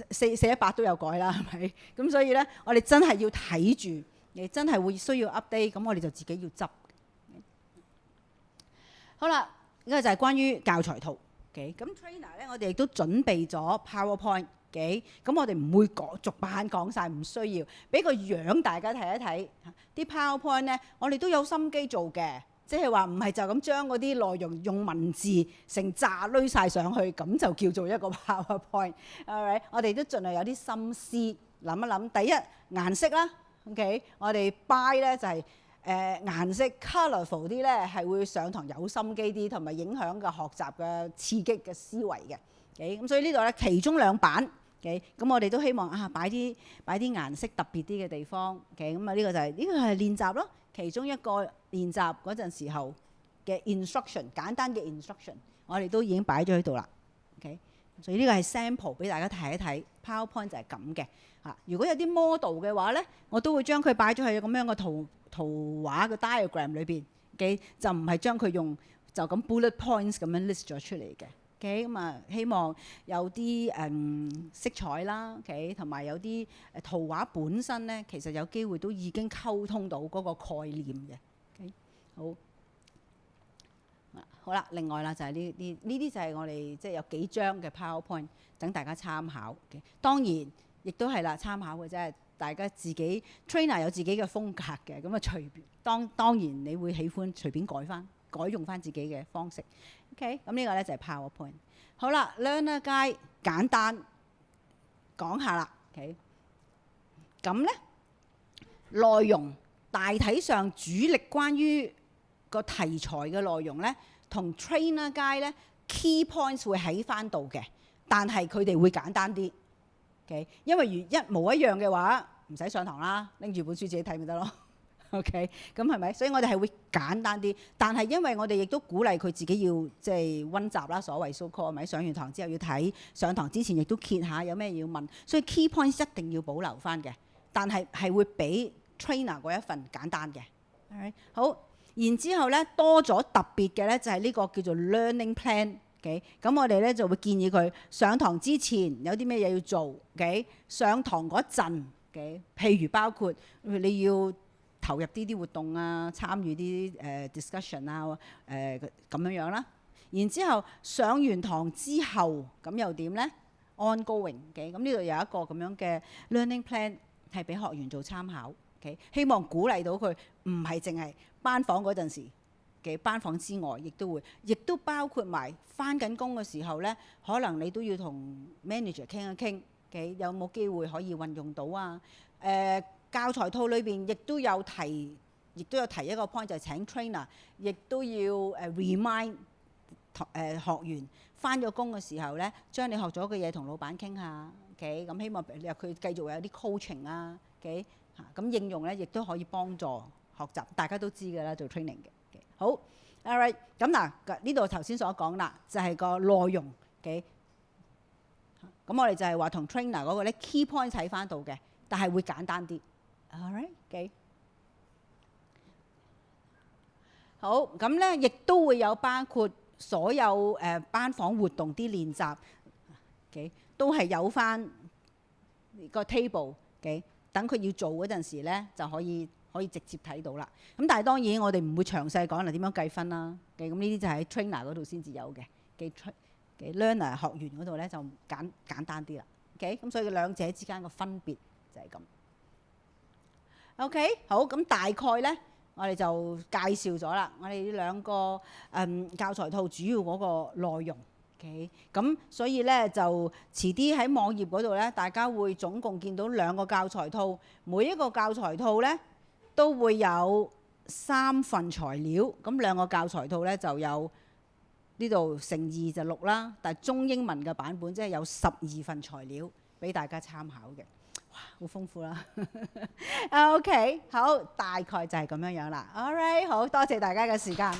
418都有改啦，係咪？咁所以咧，我哋真係要睇住，你真係會需要 update，咁我哋就自己要執。好啦，呢個就係關於教材套。OK， 咁 trainer 咧，我哋亦都準備咗 PowerPoint。咁我哋唔會逐版講晒，唔需要俾個樣大家睇一睇。啲 PowerPoint 咧，我哋都有心機做嘅，即係話唔係就咁將嗰啲內容用文字成扎攏晒上去，咁就叫做一個 PowerPoint。Alright， 我哋都盡量有啲心思諗一諗。第一，顏色啦 ，OK， 我哋 buy 咧就係顏色 colourful 啲咧，係會上堂有心機啲，同埋影響嘅學習嘅刺激嘅思維嘅。OK， 咁所以呢度咧其中2版。咁我哋都希望擺啲顏色特別啲嘅地方。咁啊呢個就係練習咯。其中一個練習嗰陣時候嘅 instruction， 簡單嘅 instruction， 我哋都已經擺咗喺度啦。所以呢個係 sample 俾大家睇一睇。PowerPoint 就係咁嘅。如果有啲 model 嘅話咧，我都會將佢擺咗喺咁樣嘅圖畫嘅 diagram 裏邊。就唔係將佢用就咁 bullet points 咁樣 list 咗出嚟嘅。咁啊，希望有啲色彩啦，同埋有啲圖畫本身咧，其實有機會都已經溝通到嗰個概念嘅。好啦，另外啦就係呢啲就係我哋即係有幾張嘅 PowerPoint 等大家參考嘅。當然亦都係啦，參考嘅啫，大家自己 trainer 有自己嘅風格嘅，咁啊隨便當然你會喜歡隨便改用翻自己嘅方式。OK， 咁呢個咧就係 PowerPoint。好啦 ，Learner Guide 簡單講下啦。OK， 咁咧內容大體上主力關於個題材嘅內容咧，同 Trainer Guide 咧 key points 會喺翻度嘅，但係佢哋會簡單啲。OK， 因為如一模一樣嘅話，唔使上堂啦，拎住本書自己睇咪得咯。OK， 咁係咪？所以我哋係會簡單啲，但係因為我哋亦都鼓勵佢自己要即係溫習啦，所謂 so call 係咪？上完堂之後要睇，上堂之前亦都揭下有咩要問，所以 key points 一定要保留翻嘅，但係會比 trainer 嗰一份簡單嘅。Alright， 好，然之後咧多咗特別嘅咧就係呢個叫做 learning plan。OK， 咁我哋咧就會建議佢上堂之前有啲咩嘢要做。OK， 上堂嗰陣，OK， 譬如包括你要投入啲活動啊，參與啲discussion 啊，咁樣啦。然之後上完堂之後，咁又點咧 ？ongoing 嘅，咁呢度有一個咁樣嘅 learning plan 係俾學員做參考。Okay， 希望鼓勵到佢，唔係淨係班房嗰陣時嘅班房之外，亦都包括埋返緊工嘅時候咧，可能你都要同 manager 傾一傾，有冇機會可以運用到啊？教材套裏邊亦都有提一個 point， 就係請 trainer， 亦都要remind 學員返咗工嘅時候咧，將你學咗嘅嘢同老闆傾下。OK， 咁希望佢繼續有啲 coaching 啊。OK， 咁應用咧亦都可以幫助學習，大家都知㗎啦，做 training 嘅。Okay， 好 ，all right， 咁嗱呢度頭先所講啦，就係個內容。OK， 咁我哋就係話同 trainer 嗰個咧 key point 睇返到嘅，但係會簡單啲。Alright， okay。好，咁咧亦都會有包括所有班房活動啲練習，okay， 都係有翻個 table，等佢要做嗰陣時咧就可以直接睇到啦。咁但係當然我哋唔會詳細講點樣計分啦。咁呢啲就喺 trainer 嗰度先至有嘅，learner 學員嗰度咧就簡單啲啦。咁所以兩者之間個分別就係咁。OK， 好，咁大概咧，我哋就介紹咗啦。我哋呢兩個教材套主要嗰個內容。OK， 咁所以咧就遲啲喺網頁嗰度咧，大家會總共見到2個教材套，每一個教材套咧都會有3份材料。咁2個教材套咧就有呢度乘2就6啦，但係中英文嘅版本即係有12份材料俾大家參考嘅。哇，好豐富啦！OK， 好，大概就係咁樣啦。All right， 好多謝大家嘅時間。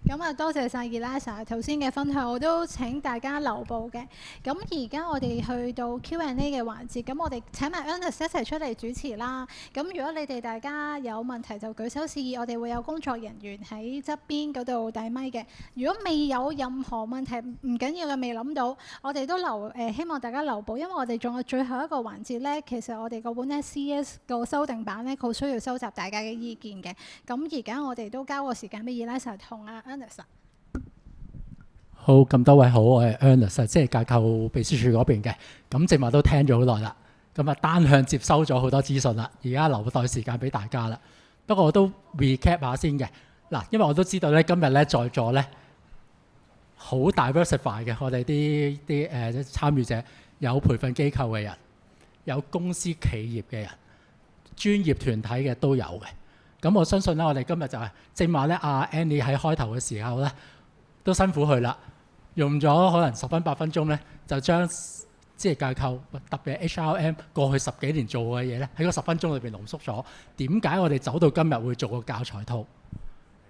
咁啊，多謝晒 Eliza 頭先嘅分享，我都請大家留步嘅。咁而家我哋去到 Q&A 嘅環節，咁我哋請埋 Ernest 一齊出嚟主持啦。咁如果你哋大家有問題就舉手示意，我哋會有工作人員喺側邊嗰度遞咪嘅。如果未有任何問題，唔緊要嘅，未諗到，我哋都希望大家留步，因為我哋仲有最後一個環節呢。其實我哋嗰本 SCS 個修訂版呢，好需要收集大家嘅意見嘅。咁而家我哋都交個時間俾 Eliza 同阿 Ernest。好，咁多位好，我係 Ernest，即係架構秘書處嗰邊嘅。咁正話都聽咗好耐啦，咁啊單向接收咗好多資訊啦，而家留待時間俾大家啦。不過我都 recap 下先嘅嗱，因為我都知道咧，今日咧在座咧好 diversify 嘅，我哋啲參與者有培訓機構嘅人，有公司企業嘅人，專業團體嘅都有嘅。咁我相信咧，我哋今日就係正話咧，阿 Annie 喺開頭嘅時候咧，都辛苦佢啦，用咗可能10分8分鐘咧，就將職業架構特別係 HRM 過去10幾年做嘅嘢咧，喺個10分鐘裏邊濃縮咗。點解我哋走到今日會做個教材套？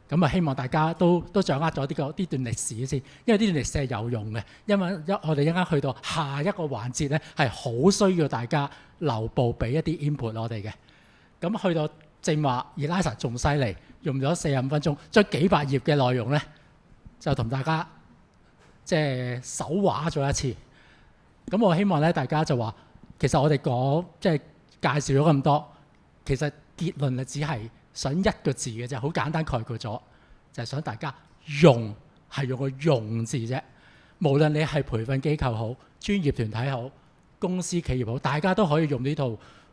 咁啊，希望大家都掌握咗呢段歷史先，因為呢段歷史係有用嘅。因為我哋一陣間去到下一個環節咧，係好需要大家留步俾一啲 input 我哋嘅。咁去到正話 Eliza 仲犀利，用咗45分鐘，將幾百頁嘅內容咧，就同大家即係手畫咗一次。咁我希望咧，大家就話，其實我哋講即係介紹咗咁多，其實結論只係想一個字嘅啫，好簡單概括咗，就係想大家用，係用個用字啫。無論你係培訓機構好、專業團體好、公司企業好，大家都可以用呢套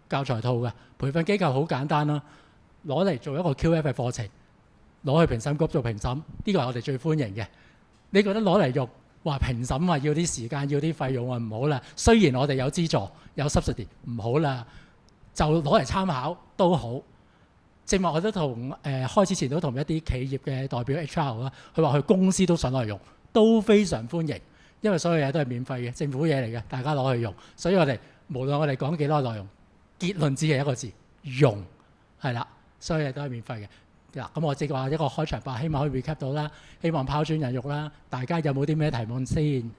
教材套嘅。培訓機構好簡單啦，攞嚟做一個 QF 嘅課程，攞去評審局做評審，呢個係我哋最歡迎嘅。你覺得攞嚟用話評審啊，要啲時間，要啲費用啊，唔好啦。雖然我哋有資助有 subsidy， 唔好啦，就攞嚟參考都好。正話我都同開始前都同一啲企業嘅代表 HR 啦，佢話佢公司都想攞嚟用，都非常歡迎，因為所有嘢都係免費嘅，政府嘢嚟嘅，大家攞去用。所以我哋無論我哋講幾多內容，結論只係一個字，用，係啦，所有嘢都係免費嘅。嗱，咁我即係話一個開場白，希望可以 recap 到啦，希望拋磚引玉啦。大家有冇啲咩提問先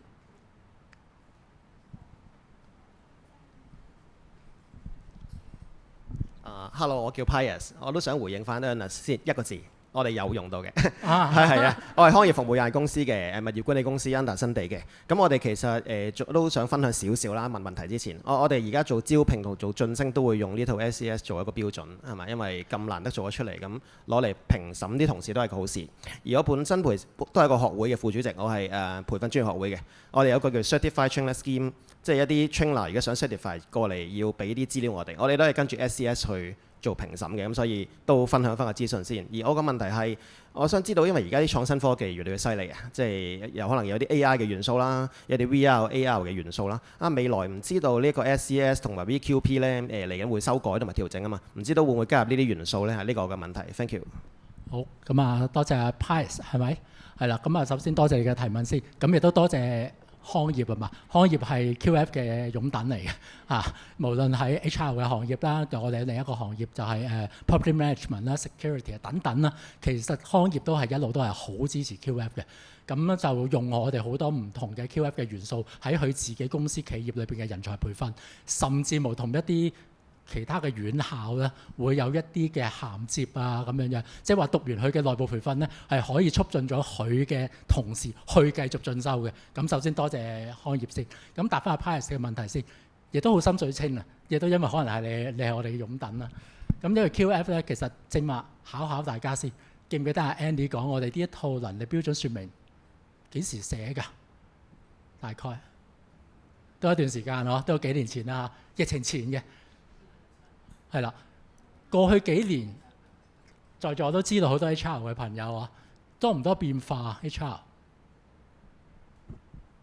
？Hello， 我叫 Pius， 我都想回應翻 Ernest 先一個字，我哋有用到嘅。係啊，我係康業服務有限公司嘅物業管理公司 under 新地嘅。咁我哋其實都想分享少少啦。問題之前，我哋而家做招聘同做晉升都會用呢套 SCS 做一個標準，係咪？因為咁難得做咗出嚟，咁攞嚟評審啲同事都係個好事。而我本身都係一個學會嘅副主席，我係培訓專業學會嘅。我哋有個叫 Certified Trainer Scheme， 即係一啲 trainer 而家想 certify 過嚟要俾啲資料我哋都係跟住 SCS 去做評審嘅，咁所以都分享翻個資訊先。而我個問題係，我想知道，因為而家啲創新科技越嚟越犀利啊，即係有可能有啲 AI 嘅元素啦，有啲 VR、AR 嘅元素啦。未來唔知道呢一個 SCS 同埋 VQP 咧嚟緊會修改同埋調整啊嘛，唔知道會唔會加入呢啲元素咧？係呢個嘅問題。Thank you。好，咁啊，多謝阿 Pius 係咪？係啦，咁啊，首先多謝你嘅提問先，咁亦都多謝康業啊嘛，康業係 QF 嘅擁躉嚟嘅嚇，無論喺 HR 嘅行業啦，我哋另一個行業就係property management 啦、security 啊等等啦，其實康業都係一路都係好支持 QF 嘅，咁就用我哋好多唔同嘅 QF 嘅元素喺佢自己公司企業裏邊嘅人才培訓，甚至無同一啲其他嘅院校咧，會有一啲嘅銜接啊咁樣樣，即係話讀完佢嘅內部培訓咧，係可以促進咗佢嘅同事去繼續進修嘅。咁首先多謝康業先，咁答翻阿 Pius 嘅問題先，亦都好心水清啊，亦都因為可能係你係我哋嘅擁躉啦。咁因為 QF 咧，其實正話考大家先，記唔記得阿 Andy 講我哋呢一套能力標準説明幾時寫㗎？大概都一段時間咯，都幾年前啦，疫情前嘅。係啦，過去幾年，在座都知道好多 HR 嘅朋友啊，多唔多變化 HR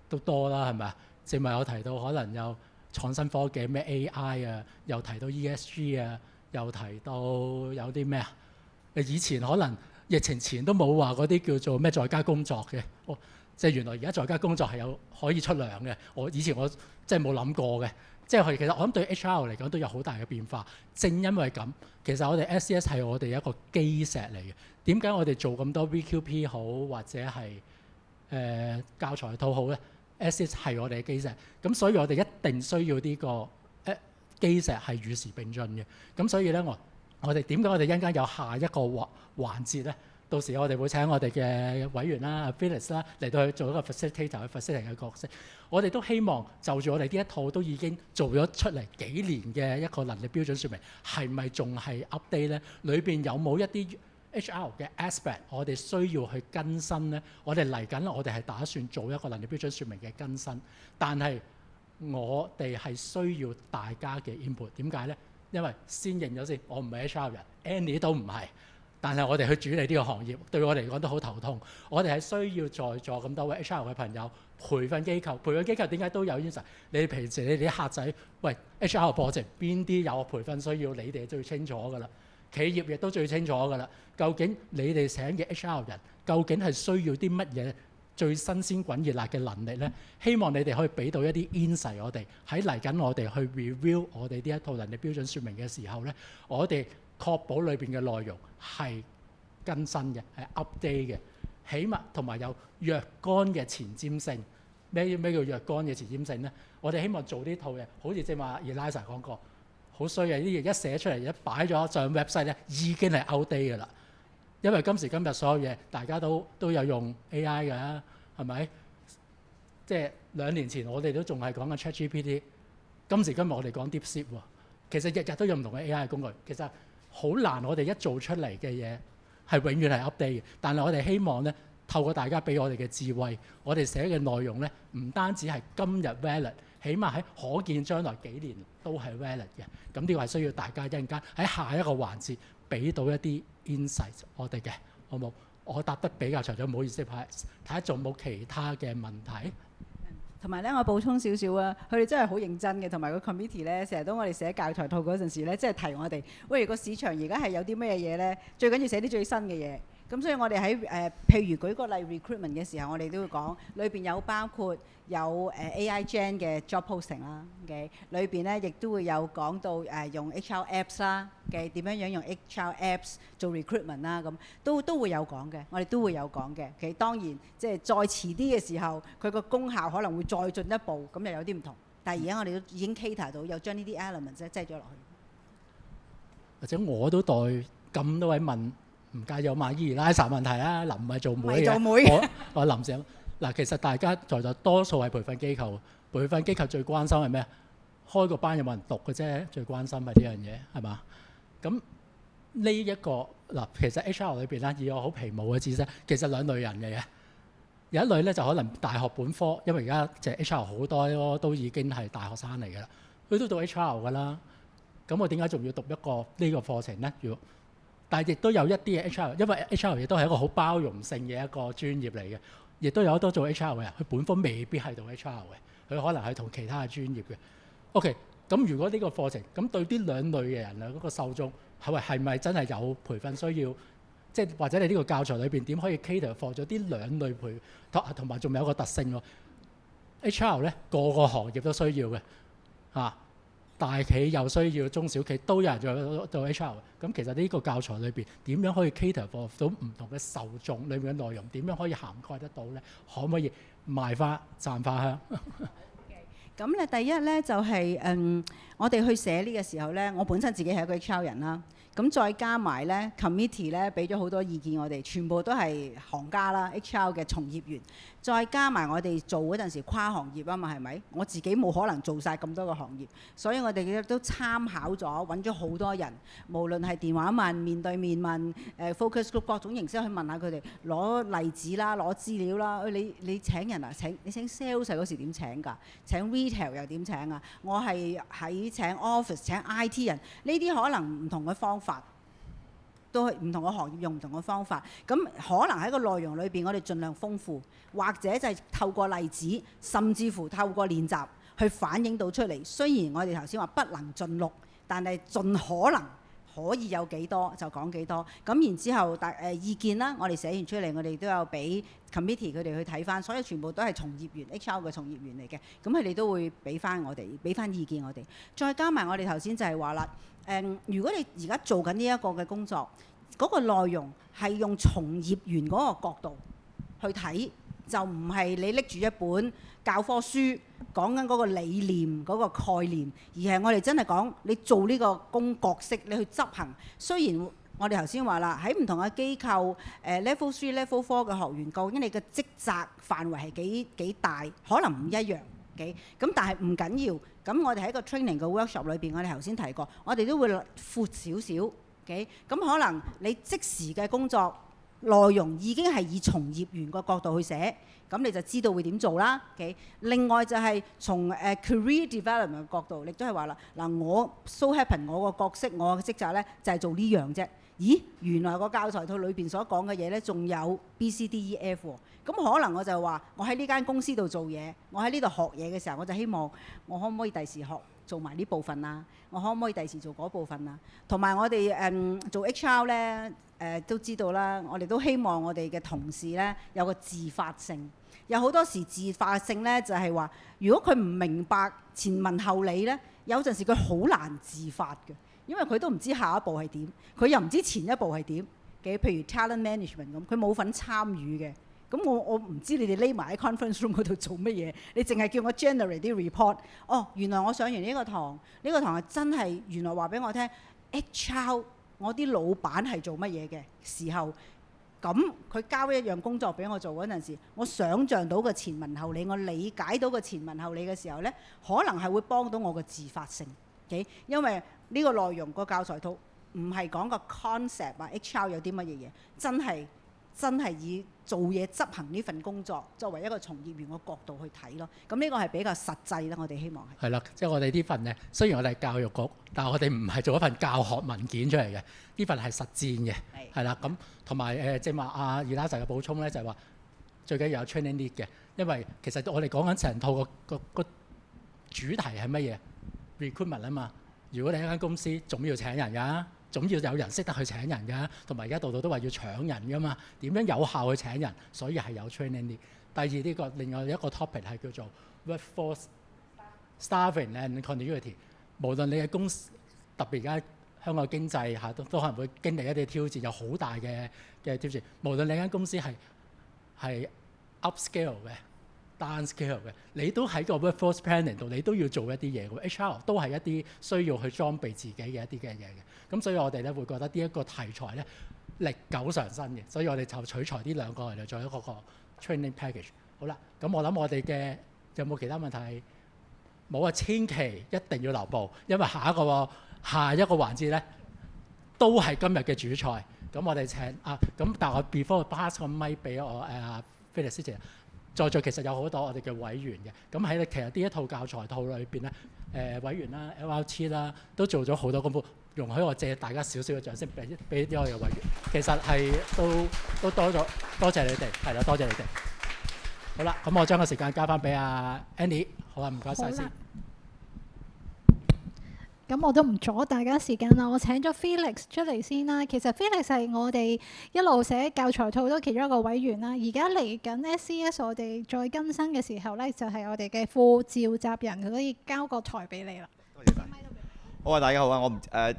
都多啦，係咪啊？正話有提到可能有創新科技咩 AI 啊，又提到 ESG 啊，又提到有啲咩啊？以前可能疫情前都冇話嗰啲叫做咩在家工作嘅，即係原來而家在家工作係有可以出糧嘅。以前我即係冇諗過嘅。即係其實我諗對 HR 嚟講都有好大嘅變化。正因為咁，其實我哋 SCS 係我哋一個基石嚟嘅。點解我哋做咁多 VQP 好或者係教材套好咧？SCS 係我哋嘅基石，咁所以我哋一定需要呢個基石係與時並進嘅。咁所以咧，我哋點解我哋一陣間有下一個環節咧？到時我哋會請我哋嘅委員啦、Phyllis 啦嚟到去做一個 facilitator 去 facilitate 嘅角色。我哋都希望就住我哋呢一套都已經做咗出嚟幾年嘅一個能力標準説明，係咪仲係 update 咧？裏邊有冇一啲 HR 嘅 aspect 我哋需要去更新咧？我哋嚟緊，我哋係打算做一個能力標準説明嘅更新，但係我哋係需要大家嘅 input。點解咧？因為先認咗先，我唔係 HR 人 ，Annie 都唔係。但係我哋去主理呢個行業，對我嚟講都好頭痛。我哋係需要在座咁多位 HR 嘅朋友，培訓機構點解都有 insight？ 你哋平時你哋啲客仔，喂 HR 課程邊啲有培訓需要，你哋最清楚㗎啦。企業亦都最清楚㗎啦。究竟你哋請嘅 HR 人，究竟係需要啲乜嘢最新鮮滾熱辣嘅能力咧？希望你哋可以俾到一啲 insight 我哋喺嚟緊，我哋去 review 我哋呢一套能力標準説明嘅時候咧，我哋確保裏邊嘅內容係更新嘅，係 update 嘅，起碼同埋有若干嘅前瞻性。咩叫若干嘅前瞻性咧？我哋希望做呢套嘢，好似正話 Eliza 講過，好衰嘅，呢啲嘢一寫出嚟，一擺咗上 website 咧，已經係 outdate 㗎啦。因為今時今日所有嘢，大家都有用 AI 㗎，係咪？即係2年前我哋都仲係講緊 ChatGPT， 今時今日我哋講 DeepSeek 喎。其實日日都有唔同嘅 AI 工具，其實好難，我哋一做出嚟嘅嘢係永遠係 update 嘅。但係我哋希望咧，透過大家俾我哋嘅智慧，我哋寫嘅內容咧，唔單止係今日 valid， 起碼喺可見將來幾年都係 valid 嘅。咁呢個係需要大家一陣間喺下一個環節俾到一啲 insight 我哋嘅，好冇？我答得比較長咗，唔好意思，睇下仲冇其他嘅問題。同埋咧，我補充少少啊，佢哋真係好認真嘅，同埋個 committee 咧，成日都我哋寫教材套嗰陣時咧，即係提我哋，喂，個市場而家係有啲咩嘢咧？最緊要寫啲最新嘅嘢。咁所以我哋喺譬如舉個例 recruitment 嘅時候，我哋都會講裏邊有包括有AI Gen 嘅 job posting 啦，OK， 裏邊咧亦都會有講到用 HR apps 啦嘅點樣用 HR apps 做 recruitment 啦，咁都會有講嘅，我哋都會有講嘅。其實當然即係再遲啲嘅時候，佢個功效可能會再進一步，咁又有啲唔同。但係而家我哋都已經 cater 到，又將呢啲 elements 咧擠咗落去。或者我都代咁多位問。唔介意我問Eliza問題啦，林唔係做妹嘅，我林成嗱，其實大家在座多數係培訓機構，培訓機構最關心係咩？開個班有冇人讀嘅啫，最關心係呢樣嘢係嘛？咁呢一個嗱，其實 HR 裏邊咧，以我好皮毛嘅知識，其實兩類人嚟嘅，有一類咧就可能大學本科，因為而家就 HR 好多都已經係大學生嚟㗎啦，佢都讀 HR 㗎啦，咁我點解仲要讀一個呢個課程咧？如果但係亦都有一啲嘅 HR，因為 HR 亦都係一個好包容性嘅一個專業嚟嘅，亦都有好多做 HR 嘅人，佢本科未必係讀 HR 嘅，佢可能係同其他嘅專業嘅。OK， 咁如果呢個課程咁對啲兩類嘅人啊，嗰個受眾係咪真係有培訓需要？即係或者你呢個教材裏邊點可以 cater for 咗啲兩類培同埋仲有一個特性喎 ？HR 咧個行業都需要嘅嚇。大企又需要，中小企都有人做 HR。咁其實呢個教材裏邊點樣可以 cater for 到唔同嘅受眾裏面嘅內容？點樣可以涵蓋得到咧？可唔可以賣花讚花香？咁咧第一咧就係我哋去寫呢個時候咧，我本身自己係一個 HR 人啦。咁再加埋咧 committee 咧俾咗好多意見我哋，全部都係行家啦 HR 嘅從業員。再加埋我哋做嗰陣時跨行業啊嘛，係咪？我自己冇可能做晒咁多個行業，所以我哋都參考咗，揾咗好多人，無論係電話問、面對面問、focus group 各種形式去問下佢哋，攞例子啦、攞資料啦。你請人啊？你請 sales 嗰時點請㗎？請 retail 又點請啊？我係喺請 office 請 IT 人，呢啲可能唔同嘅方法。都係唔同嘅行業用唔同嘅方法，咁可能喺個內容裏邊，我哋盡量豐富，或者就係透過例子，甚至乎透過練習去反映到出嚟。雖然我哋頭先話不能盡錄，但係盡可能可以有幾多就講幾多。咁然之後意見啦，我哋寫完出嚟，我哋都有俾 committee 佢哋去睇翻，所以全部都係從業員 HR 嘅從業員嚟嘅。咁佢哋都會俾翻我哋，俾翻意見我哋。再加埋我哋頭先就係話啦，如果你而家做緊呢一個嘅工作，嗰個內容係用從業員嗰個角度去睇，就唔係你拎住一本教科書講緊嗰個理念、嗰個概念，而係我哋真係講你做呢個角色，你去執行。雖然我哋頭先話啦，喺唔同嘅機構，level 3、level 4嘅學員，究竟你嘅職責範圍係幾大，可能唔一樣嘅。咁但係唔緊要。咁我哋喺個 training 嘅 workshop 裏邊，我哋頭先提過，我哋都會闊少少。咁可能你即時嘅工作內容已經係以從業員個角度去寫，咁你就知道會點做啦。另外就係從career development 嘅角度，亦都係話啦，嗱我 so happen 我個角色我嘅職責呢就係做呢樣啫。咦，原來個教材套裏邊所講嘅嘢呢，仲有 B、C、D、E、F 喎。咁可能我就話，我喺呢間公司度做嘢，我喺呢度學嘢嘅時候，我就希望我可唔可以第時學做埋呢部分啊？我可唔可以第時做嗰部分啊？同埋我哋做 HR 呢，都知道啦，我哋都希望我哋嘅同事呢有個自發性。有好多時自發性呢，就係話，如果佢唔明白前文後理呢，有陣時佢好難自發嘅。因為佢都唔知下一步係點，佢又唔知前一步係點嘅。譬如 talent management 咁，佢冇份參與嘅。咁我唔知你哋匿埋喺 conference room 嗰度做乜嘢，你淨係叫我 generate 啲 report。哦，原來我上完呢個堂，呢個堂係真係原來話俾我聽 HR 我啲老闆係做乜嘢嘅時候，咁佢交一樣工作俾我做嗰陣時，我想像到個前文後理，我理解到個前文後理嘅時候呢，可能係會幫到我嘅自發性。因為呢個內容個教材套唔係講個 concept 啊 HR 有啲乜嘢嘢，真係以做嘢執行呢份工作作為一個從業員個角度去睇咯。咁呢個係比較實際啦，我哋希望係。係啦，即係我哋呢份呢，雖然我哋係教育局，但係我哋唔係做一份教學文件出嚟嘅，呢份係實戰嘅，係啦。咁同埋正話阿Elisa嘅補充呢，就係話最緊要有 training need 嘅，因為其實我哋講緊成套個主題係乜嘢？recruitment 啊嘛，如果你喺間公司總要請人㗎，總要有人識得去請人㗎，同埋而家度度都話要搶人㗎嘛，點樣有效去請人？所以係有 training。第二呢個另外一個 topic 係叫做 workforce staffing and continuity。無論你嘅公司，特別而家香港經濟嚇都可能會經歷一啲挑戰，有好大嘅挑戰。無論你間公司係 upscale 嘅。downscale 嘅，你都喺個 workforce planning 度，你都要做一啲嘢嘅。HR 都係一啲需要去裝備自己嘅一啲嘅嘢嘅。咁所以我哋咧會覺得呢一個題材咧歷久常新嘅，所以我哋就取材呢兩個嚟做一個 training package。好啦，咁我諗我哋嘅有冇其他問題？冇啊，千祈一定要留步，因為下一個環節咧都係今日嘅主菜。咁我哋請咁但係我 before pass 個咪俾我Felix師姐。在座其實有好多我哋嘅委員嘅，咁喺其實呢一套教材套裏邊咧，委員啦、LRT 啦，都做咗好多功夫。容許我借大家少少嘅掌聲，俾啲我哋嘅委員。其實係都多謝你哋，係啦，多謝你哋。好啦，咁我將個時間交翻俾阿 Annie。好啊，唔該晒先。咁我都唔阻大家時間啦，我請咗 Felix 出嚟先啦。其實 Felix 係我哋一路寫教材套都其中一個委員啦。而家嚟緊 SCS 我哋再更新嘅時候呢，就係我哋嘅副召集人，佢可以交個台俾你啦。多謝晒。好啊，大家好啊，我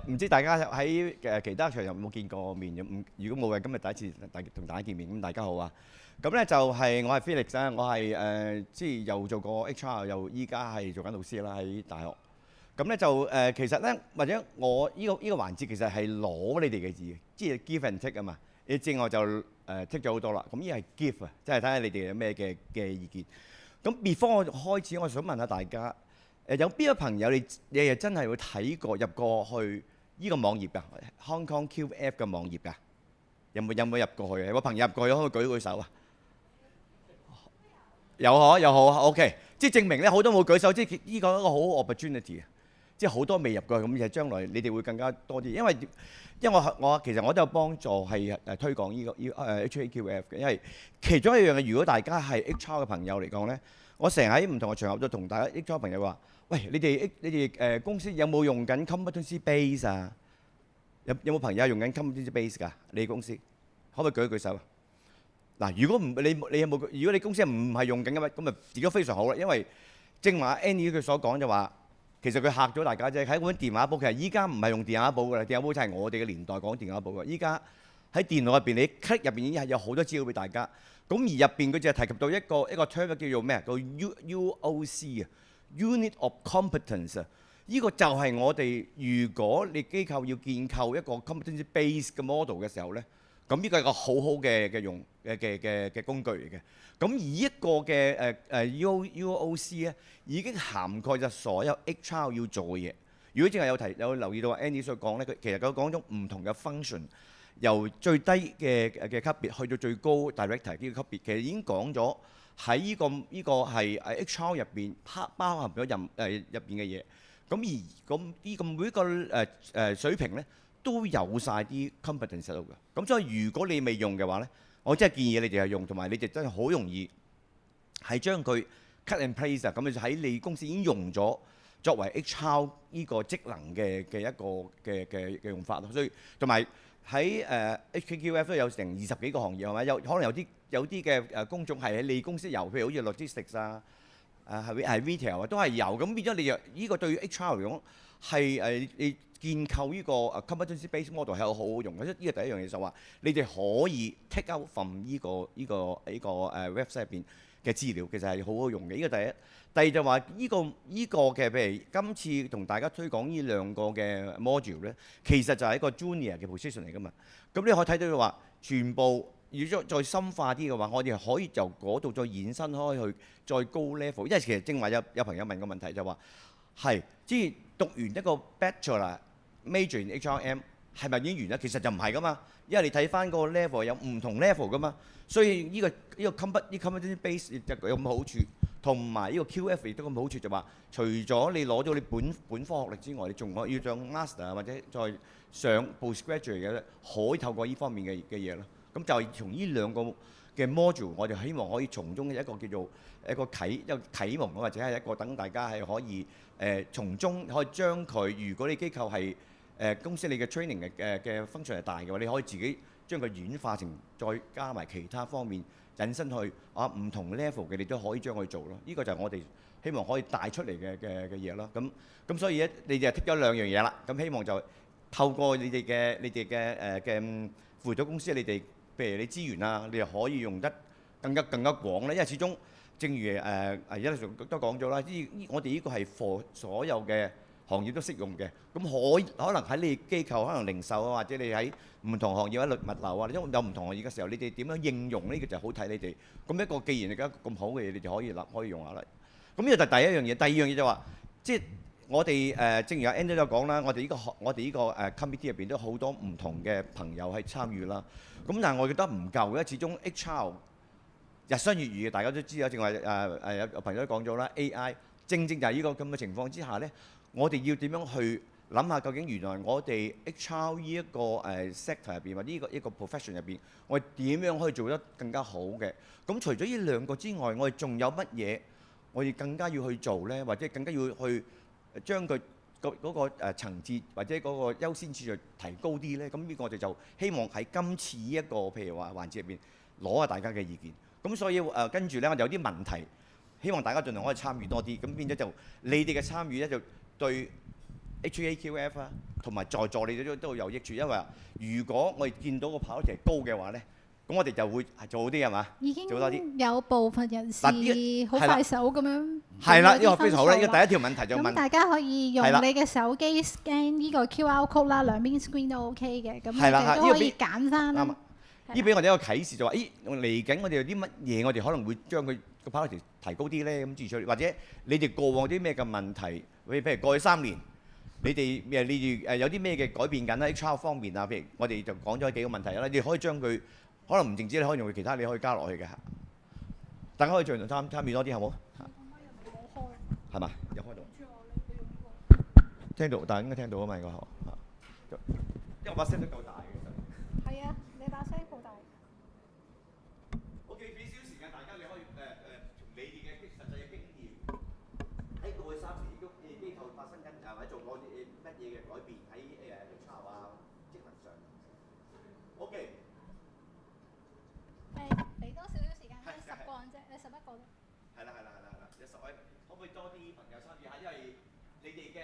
唔知大家喺其他場有冇見過面咁？如果冇嘅，今日第一次同大家見面，咁大家好啊。咁呢就係我係 Felix 啦，我係即係又做過 HR， 又依家係做緊老師啦喺大學。咁咧就其實咧，或者我呢個環節其實係攞你哋嘅字，即係 give and take 啊嘛。你知我就take 咗好多啦。咁呢係 give 啊，即係睇下你哋有咩嘅意見。咁 before 我開始，我想問下大家，有邊個朋友你係真係會睇過入過去呢個網頁㗎 ？Hong Kong QF 嘅網頁㗎？有冇入過去嘅？有冇朋友入過去可唔可以舉手啊？有好 OK， 即係證明咧好多冇舉手，即係呢個一個好 opportunity 啊！即係好多未入過去，咁就將來你哋會更加多啲，因為我其實我都有幫助係推廣呢個HAQF 嘅，因為其中一樣嘢，如果大家係 HR 嘅朋友嚟講咧，我成日喺唔同嘅場合都同大家 HR 朋友話：喂，你哋公司有冇用緊 competency base 啊？有冇朋友係用緊 competency base 㗎？你公司可唔可以舉一舉手啊？嗱，如果唔你有冇？如果你公司唔係用緊嘅話，咁咪結果非常好啦。因為正話 Annie 佢所講就話，其實佢嚇咗大家啫。喺本電話簿，其實依家唔係用電話簿㗎啦，電話簿就係我哋嘅年代講電話簿㗎。依家喺電腦入邊，你 click 入邊已經係有好多資料俾大家。咁而入邊佢就係提及到一個 term 叫做咩啊？叫 UOC 啊 ，Unit of Competence 啊。呢個就係我哋如果你機構要建構一個 competency base 嘅 model 嘅時候咧，咁呢個係個好好嘅工具嚟嘅。咁而一個嘅UOC 咧，已經涵蓋咗所有 HR 要做嘅嘢。如果淨係有留意到 Andy 所講咧，佢其實佢講咗唔同嘅 function， 由最低嘅級別去到最高 director 呢個級別，其實已經講咗喺呢個係HR 入邊包含咗入邊嘅嘢。咁呢個每一個水平咧都有晒啲 competence 喺度嘅。咁所以如果你未用嘅話咧，我真係建議你哋係用，同埋你哋真係好容易係將佢 cut and paste 啊。咁就喺你公司已經用咗作為 HR 呢個職能嘅一個嘅用法咯。所以同埋喺HKQF 都有成20幾個行業係咪？可能有啲嘅工種係喺你公司有，譬如好似 logistics 啊。係 retail 啊，都係有。咁變咗你呢個對於 HR 嚟講係你建構呢個competency based model 係好好用嘅。呢個第一樣嘢就話你哋可以 take out from 呢個website 入邊嘅資料，其實係好好用嘅。呢個第一。第二就話呢個嘅譬如今次同大家推廣呢兩個嘅 module 咧，其實就係一個 junior 嘅 position 嚟㗎嘛。咁你可以睇到話全部。如果再深化啲嘅話，我哋可以由嗰度再延伸開去再高 level。因為其實正話有朋友問個問題就話係，即係讀完一個 bachelor major in HRM 係咪已經完咧？其實就唔係噶嘛，因為你睇翻個 level 有唔同 level 噶嘛，所以呢個 competency base 就有咁好處，同埋呢個 QF 亦都咁好處就話，除咗你攞咗你本科學歷之外，你仲可以要上 master 或者再上 postgraduate 嘅，可以透過呢方面嘅嘢咯。咁就係從呢兩個嘅 module，我哋希望可以從中一個叫做一個啟蒙，或者係一個等大家係可以從中可以將佢，如果你機構係公司你嘅 training 嘅 function 係大嘅話，你可以自己將佢演化成再加埋其他方面引申去唔同 level 嘅，你都可以將佢做咯。呢個就係我哋希望可以帶出嚟嘅嘢咯。咁所以咧，你哋係剔咗兩樣嘢啦。咁希望就透過你哋嘅輔導公司，你哋譬如你資源啊，你又可以用得更加廣咧，因為始終正如一都講咗啦，我哋呢個係 for 所有嘅行業都適用嘅。咁可能喺你機構，可能零售啊，或者你喺唔同行業喺物流啊，因為有唔同行業嘅時候，你哋點樣應用呢個就好睇你哋。咁一個既然你而家咁好嘅嘢，你就可以用下啦。咁呢個就第一樣嘢，第二樣嘢就話，即係我哋正如阿 Andy 都講啦，我哋呢個committee 入邊都好多唔同嘅朋友係參與啦。咁但係我覺得唔夠嘅，始終 HR 日新月異嘅，大家都知啦。正話有朋友都講咗啦 ，AI 正就係呢個咁嘅情況之下咧，我哋要點樣去諗下究竟原來我哋 HR 呢一個sector 入邊或者呢個 profession 入邊，我哋點樣可以做得更加好嘅？咁除咗呢兩個之外，我哋仲有乜嘢我哋更加要去做咧？或者更加要去將佢嗰個層次或者嗰個優先次序提高啲咧，咁呢個我哋就希望喺今次呢一個譬如話環節入邊攞下大家嘅意見。咁所以跟住咧，我哋有啲問題，希望大家盡量可以參與多啲。咁變咗就你哋嘅參與咧，就對 HKQF 啊同埋在座你哋都有益處。因為如果我哋見到個跑率高嘅話咧，咁我哋就會做好啲係嘛？已經做多啲。有部分人士好快手咁樣。係啦，呢個非常好啦。呢個第一條問題就問。咁大家可以用係啦你嘅手機 scan 呢個 QR code 啦，兩邊 screen 都 OK 嘅。咁你係啦哋都可以揀翻啦。啱啊！呢俾我哋一個啟示就話：咦，嚟緊我哋有啲乜嘢，我哋可能會將佢個跑率提高啲咧，咁至出嚟。或者你哋過往啲咩嘅問題，譬如過去3年，你哋有啲咩嘅改變緊喺 HR 方面啊？譬如我哋就講咗幾個問題啦，你可以將佢可能唔淨止你可以用其他，你可以加落去嘅。大家可以盡量參與多啲，好冇？係嘛？有開到？聽到，但係應該聽到啊嘛，應該因為我把聲都夠大嘅。係啊，你把聲好大。OK，俾少少時間大家，你可以從你哋嘅實際嘅經驗喺過去3年，亦都機構發生緊或者做過啲乜嘢嘅改變喺HR啊職能 OK。俾多少少時間，10個人啫，你11個啫。係啦，有10位，可唔可以多啲朋友參與下？因為你哋嘅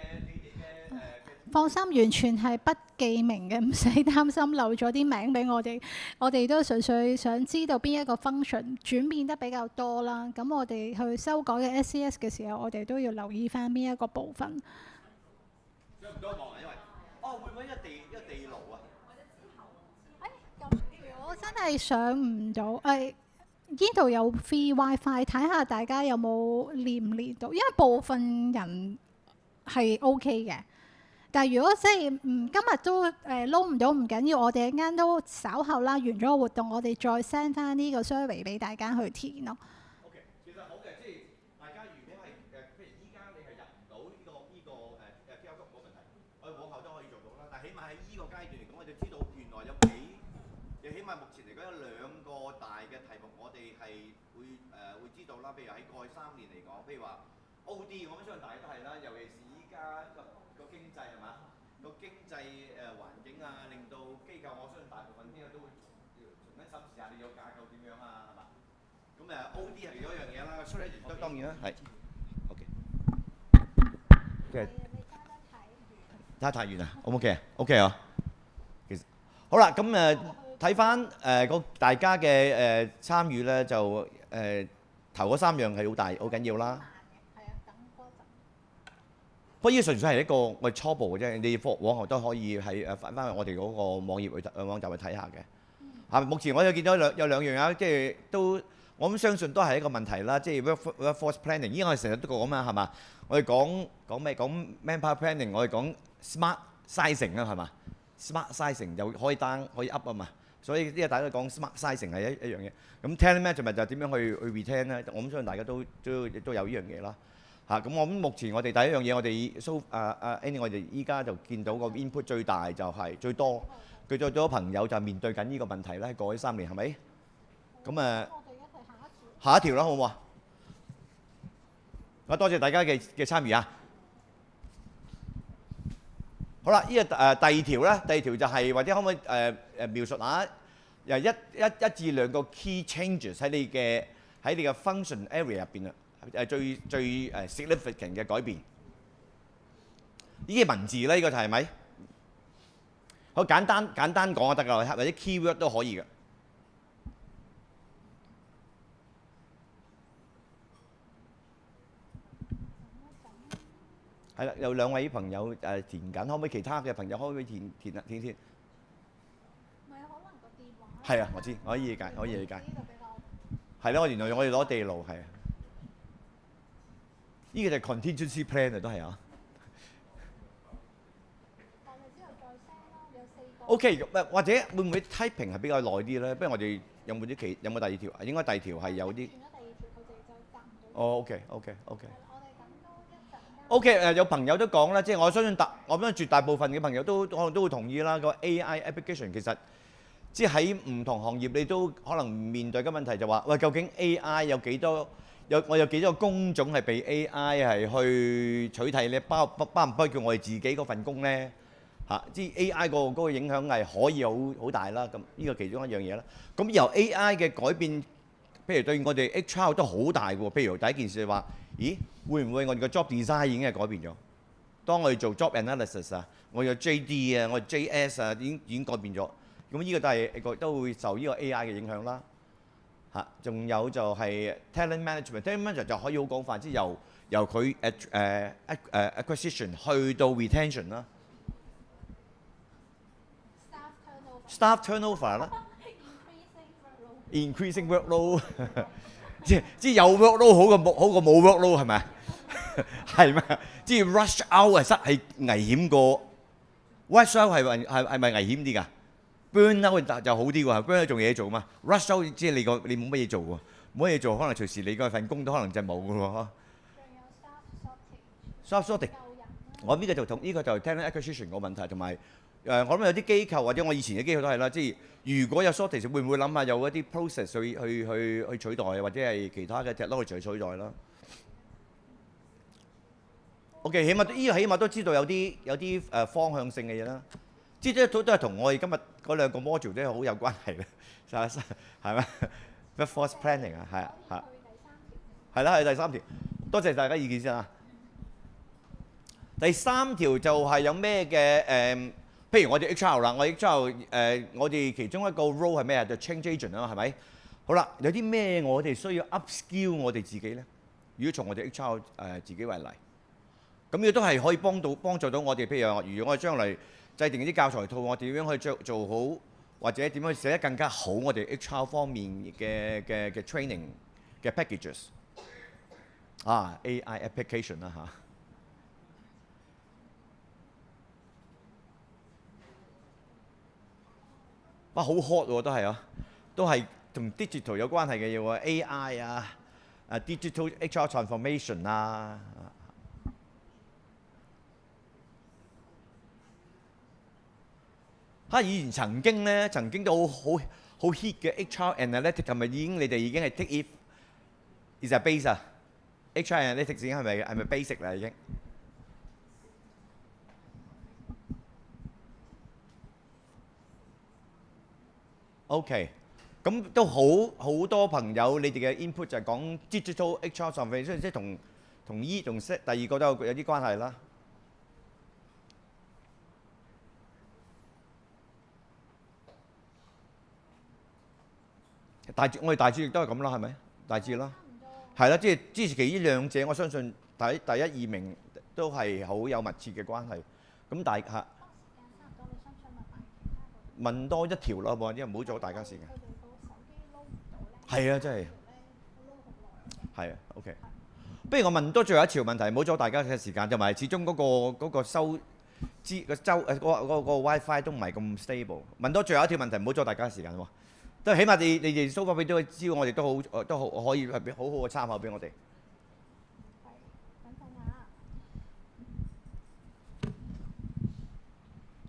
放心，完全係不記名嘅，唔使擔心漏咗啲名俾我哋。我哋都純粹想知道邊一個 function 轉變得比較多啦。咁我哋去修改嘅 SCS 嘅時候，我哋都要留意翻邊一個部分。上唔到網啊，因為會唔會一個地牢啊？咁如果真係上唔到，呢度有 free WiFi，睇下大家有冇連唔連到，因為部分人係 OK 嘅。但係如果即係今日都撈唔到唔緊要，我哋一間都稍後啦，完咗個活動，我哋再 send 翻呢個 survey 俾大家去填咯。OK， 其實好嘅，即係大家如果係譬如依家你係入唔到呢個QR code 冇問題，我哋往後都可以做到啦。但係起碼喺依個階段嚟講，我哋知道原來有起碼目前嚟講有2個大嘅題目，我哋係會知道啦。譬如喺過去3年嚟講，譬如話 OD， 我相信大家都係啦，尤其是依家個經濟係嘛，個經濟環境啊，令到機構我相信大部分機構都會重新審視下你個架構點樣啊，係嘛？咁OD 係其中一樣嘢啦，所以當然啦，係 OK。睇太遠啊 ，O 唔 OK 啊 ？OK 啊。其實好啦，咁睇翻大家嘅參與咧，就頭嗰3樣係好緊要啦。不過呢個純粹係一個我哋初步嘅啫，你往後都可以係翻去我哋嗰個網站去睇下嘅。目前我有見到有兩樣啊，即係都我諗相信都係一個問題啦，即係 workforce planning。依家我哋成日都講嘛，係嘛？我哋講咩？講 manpower planning，我哋講 smart sizing 啊，係嘛 ？smart sizing 又可以 down 可以 up 啊嘛。所以呢個大家都講 smart sizing 係一樣嘢。咁 talent management就點樣去 retain 咧？我諗相信大家都有呢樣嘢啦。咁我諗目前我哋第一樣嘢，我哋Annie 我哋依家就見到個 input 最大就係最多朋友就面對緊呢個問題咧。過去3年係咪？咁下一條啦，好唔好啊？多謝大家嘅參與啊！好啦，呢個第二條咧，第二條就係或者可唔可以描述下由1至2個 key changes 喺你嘅 function area 入邊啊？最 significant 嘅改變，呢啲文字咧，呢個就係咪？好簡單講就得㗎，或者 keyword 都可以嘅。係啦，有2位朋友填緊，可唔可以其他嘅朋友可唔可以填？唔係可能個電話。係啊，我知，可以理解。係啦，原來我哋攞地牢係。呢個就係 contingency plan 啊，都係啊。OK， 或者會唔會 typing 係比較耐啲咧？不如我哋有冇第二條？應該第二條係有啲。OK。OK， 有朋友都講啦，即係我相信絕大部分嘅朋友都可能都會同意啦。個 AI application 其實即係喺唔同行業你都可能面對嘅問題就話，喂，究竟 AI 有幾多？我有幾多個工種係被 AI 係去取替咧？包唔包括我哋自己嗰份工咧？即係 AI 嗰個影響係可以好大啦。咁呢個其中一樣嘢啦。咁由 AI 嘅改變，譬如對我哋 HR 都好大嘅喎。譬如第一件事係話，咦，會唔會我哋個 job design 已經係改變咗？當我哋做 job analysis 啊，我有 JD 啊，我 JS 啊，已經改變咗。咁呢個都會受呢個 AI 嘅影響啦。仲有就係 talent management，talent management 就可以好廣泛，即係由佢acquisition 去到 retention 啦。staff turnover 啦。increasing workload 即係有 workload 好過冇 workload 係咪？係咩？即係 rush hour 係危險過 rush hour 係咪危險啲㗎？burn out 就好啲喎，burn out 仲有嘢做嘛 ？rush out 即係你冇乜嘢做喎，冇乜嘢做，可能隨時你嗰份工都可能就冇㗎喎。staff shortage，我呢個就talent acquisition 個問題，同埋我諗有啲機構或者我以前嘅機構都係啦，即係如果有 shortage 會唔會諗下有一啲 process 去取代，或者係其他嘅 technology 去取代啦？OK， 起碼都知道有啲方向性嘅嘢啦。Digital 都係同我哋今日嗰兩個 module 都係好有關係嘅，係咪 ？Workforce planning 啊，係啊，係啦，係第三條。多謝大家意見先啊。第三條就係有咩嘅譬如我哋 HR 啦，我 HR 我哋其中一個 role 係咩啊？就 change agent 啊嘛，係咪？好啦，有啲咩我哋需要 upskill 我哋自己咧？如果從我哋 HR 自己為例，咁亦都係可以幫助到我哋。譬如話，如果我哋將來制定啲教材套，我哋點樣可以做好，或者點樣寫得更加好，我哋 HR 方面嘅 training 嘅 packages 啊 AI application 啦嚇。哇，好 hot 喎，都係啊，都係同 digital 有關係嘅嘢喎 ，AI 啊，digital HR transformation 啊。以前曾經都好 hit 嘅 HR analytics 係咪你哋已經係 take it is a base 啊 ？HR analytics 已經係咪 basic 啦已經？OK，咁都好多朋友，你哋嘅 input 就係講 digital HR transformation，即係同第二個都有啲關係啦。我哋大致亦都係咁啦，係咪？大致啦，係啦，即係支持其呢兩者，我相信第一二名都係好有密切嘅關係。咁大嚇。問多一條啦，好冇？因為唔好阻大家時間。係啊，真係。係啊 ，OK。不如我問多最後一條問題，唔好阻大家嘅時間，同埋始終嗰個WiFi 都唔係咁 stable。問多最後一條問題，唔好阻大家嘅時間喎。都起碼你哋 so far 俾到知道，我哋都好可以係好好嘅參考俾我哋。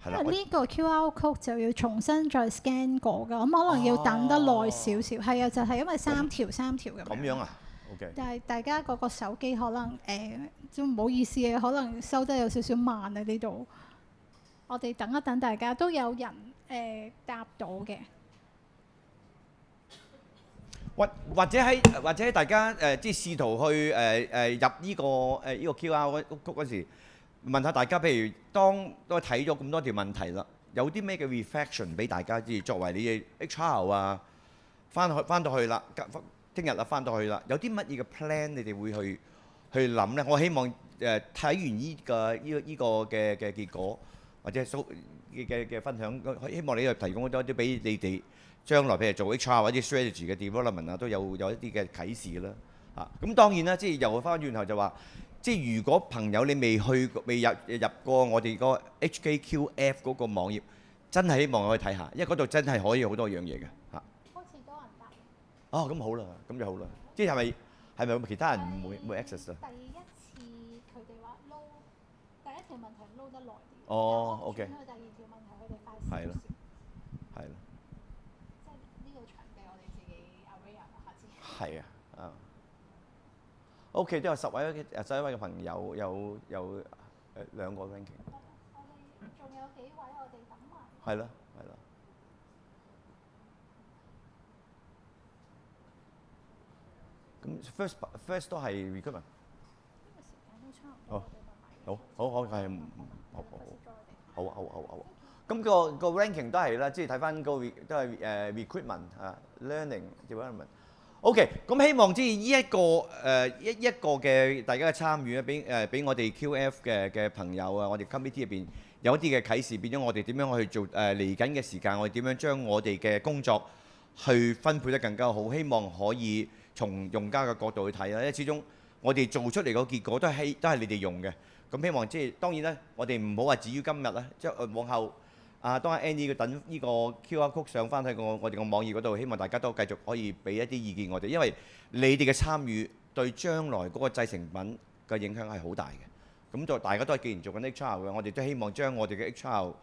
因為呢個 QR code 就要重新再 scan 過㗎，咁可能要等得耐少少。係啊，就係因為三條咁樣。咁樣啊 ？OK。但係大家嗰個手機可能都唔好意思嘅，可能收得有少少慢啊呢度。我哋等一等，大家都有人答到嘅。或者喺大家即係試圖去入呢個 QR code 嗰時，問下大家，譬如當都睇咗咁多條問題啦，有啲咩嘅 reflection 俾大家知？作為你嘅 HR 啊，翻到去啦，聽日啦翻到去啦，有啲乜嘢嘅 plan 你哋會去諗咧？我希望睇完呢個嘅結果或者嘅分享，希望你又提供多啲俾你哋。將來譬如做 HR 或者 strategy 嘅 development 啊，都有一啲嘅啟示啦。咁當然啦，即係又翻轉頭就話，即係如果朋友你未入過我哋個 HKQF 嗰個網頁，真係希望去睇下，因為嗰度真係可以好多樣嘢嘅嚇。好似多人答。哦，咁好啦，咁就好啦。即係咪其他人冇 access 啊？第一次佢哋話第一條問題撈得耐啲。哦 ，OK。第二條問題佢哋快少少。係咯，係咯。係啊，OK， 都有11位嘅朋友，有2個 ranking。我哋仲有幾位，我哋等埋。係咯，係咯。咁 first 都係 recruitment。呢個時間都差唔多。好，係好。咁個 ranking 都係啦，即係睇翻個都係recruitment learning development。OK， 咁希望即係呢一個嘅大家嘅參與咧，俾我哋 QF 嘅朋友啊，我哋 committee 入邊有一啲嘅啟示，變咗我哋點樣去做嚟緊嘅時間，我哋點樣將我哋嘅工作去分配得更加好，希望可以從用家嘅角度去睇啦。因為始終我哋做出嚟個結果都係你哋用嘅，咁希望即係當然咧，我哋唔好話止於今日啦，即係往後。當阿 Annie 佢等呢個 QR code 上翻喺我哋個網頁嗰度，希望大家都繼續可以俾一啲意見我哋，因為你哋嘅參與對將來嗰個製成品嘅影響係好大嘅。咁大家都係既然做緊 HR 嘅，我哋都希望將我哋嘅 HR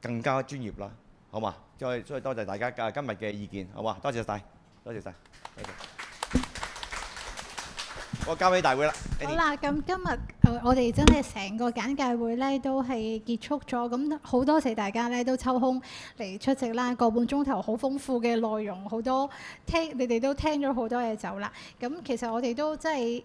更加專業啦，好嘛？所以多謝大家今日嘅意見，好嘛？多謝晒。我交俾大會啦。好啦，咁今日我哋真係成個簡介會咧都係結束咗，咁好多謝大家咧都抽空嚟出席啦，個半鐘頭好豐富嘅內容，好多你哋都聽咗好多嘢走啦。咁其實我哋都真係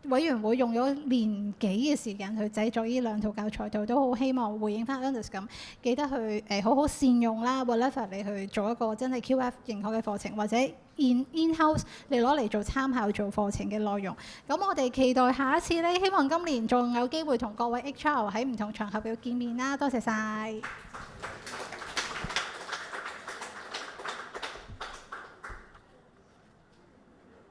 委員會用咗年幾嘅時間去製作呢兩套教材圖，都好希望回應翻 Ernest 咁，記得去好好善用啦 whatever 你去做一個真係 QF 認可嘅課程，或者 in-house 你攞嚟做參考做課程嘅內容。咁我哋期待下一次呢，希望今年仲有機會同各位 HR 喺唔同場合嘅見面啦。多謝晒。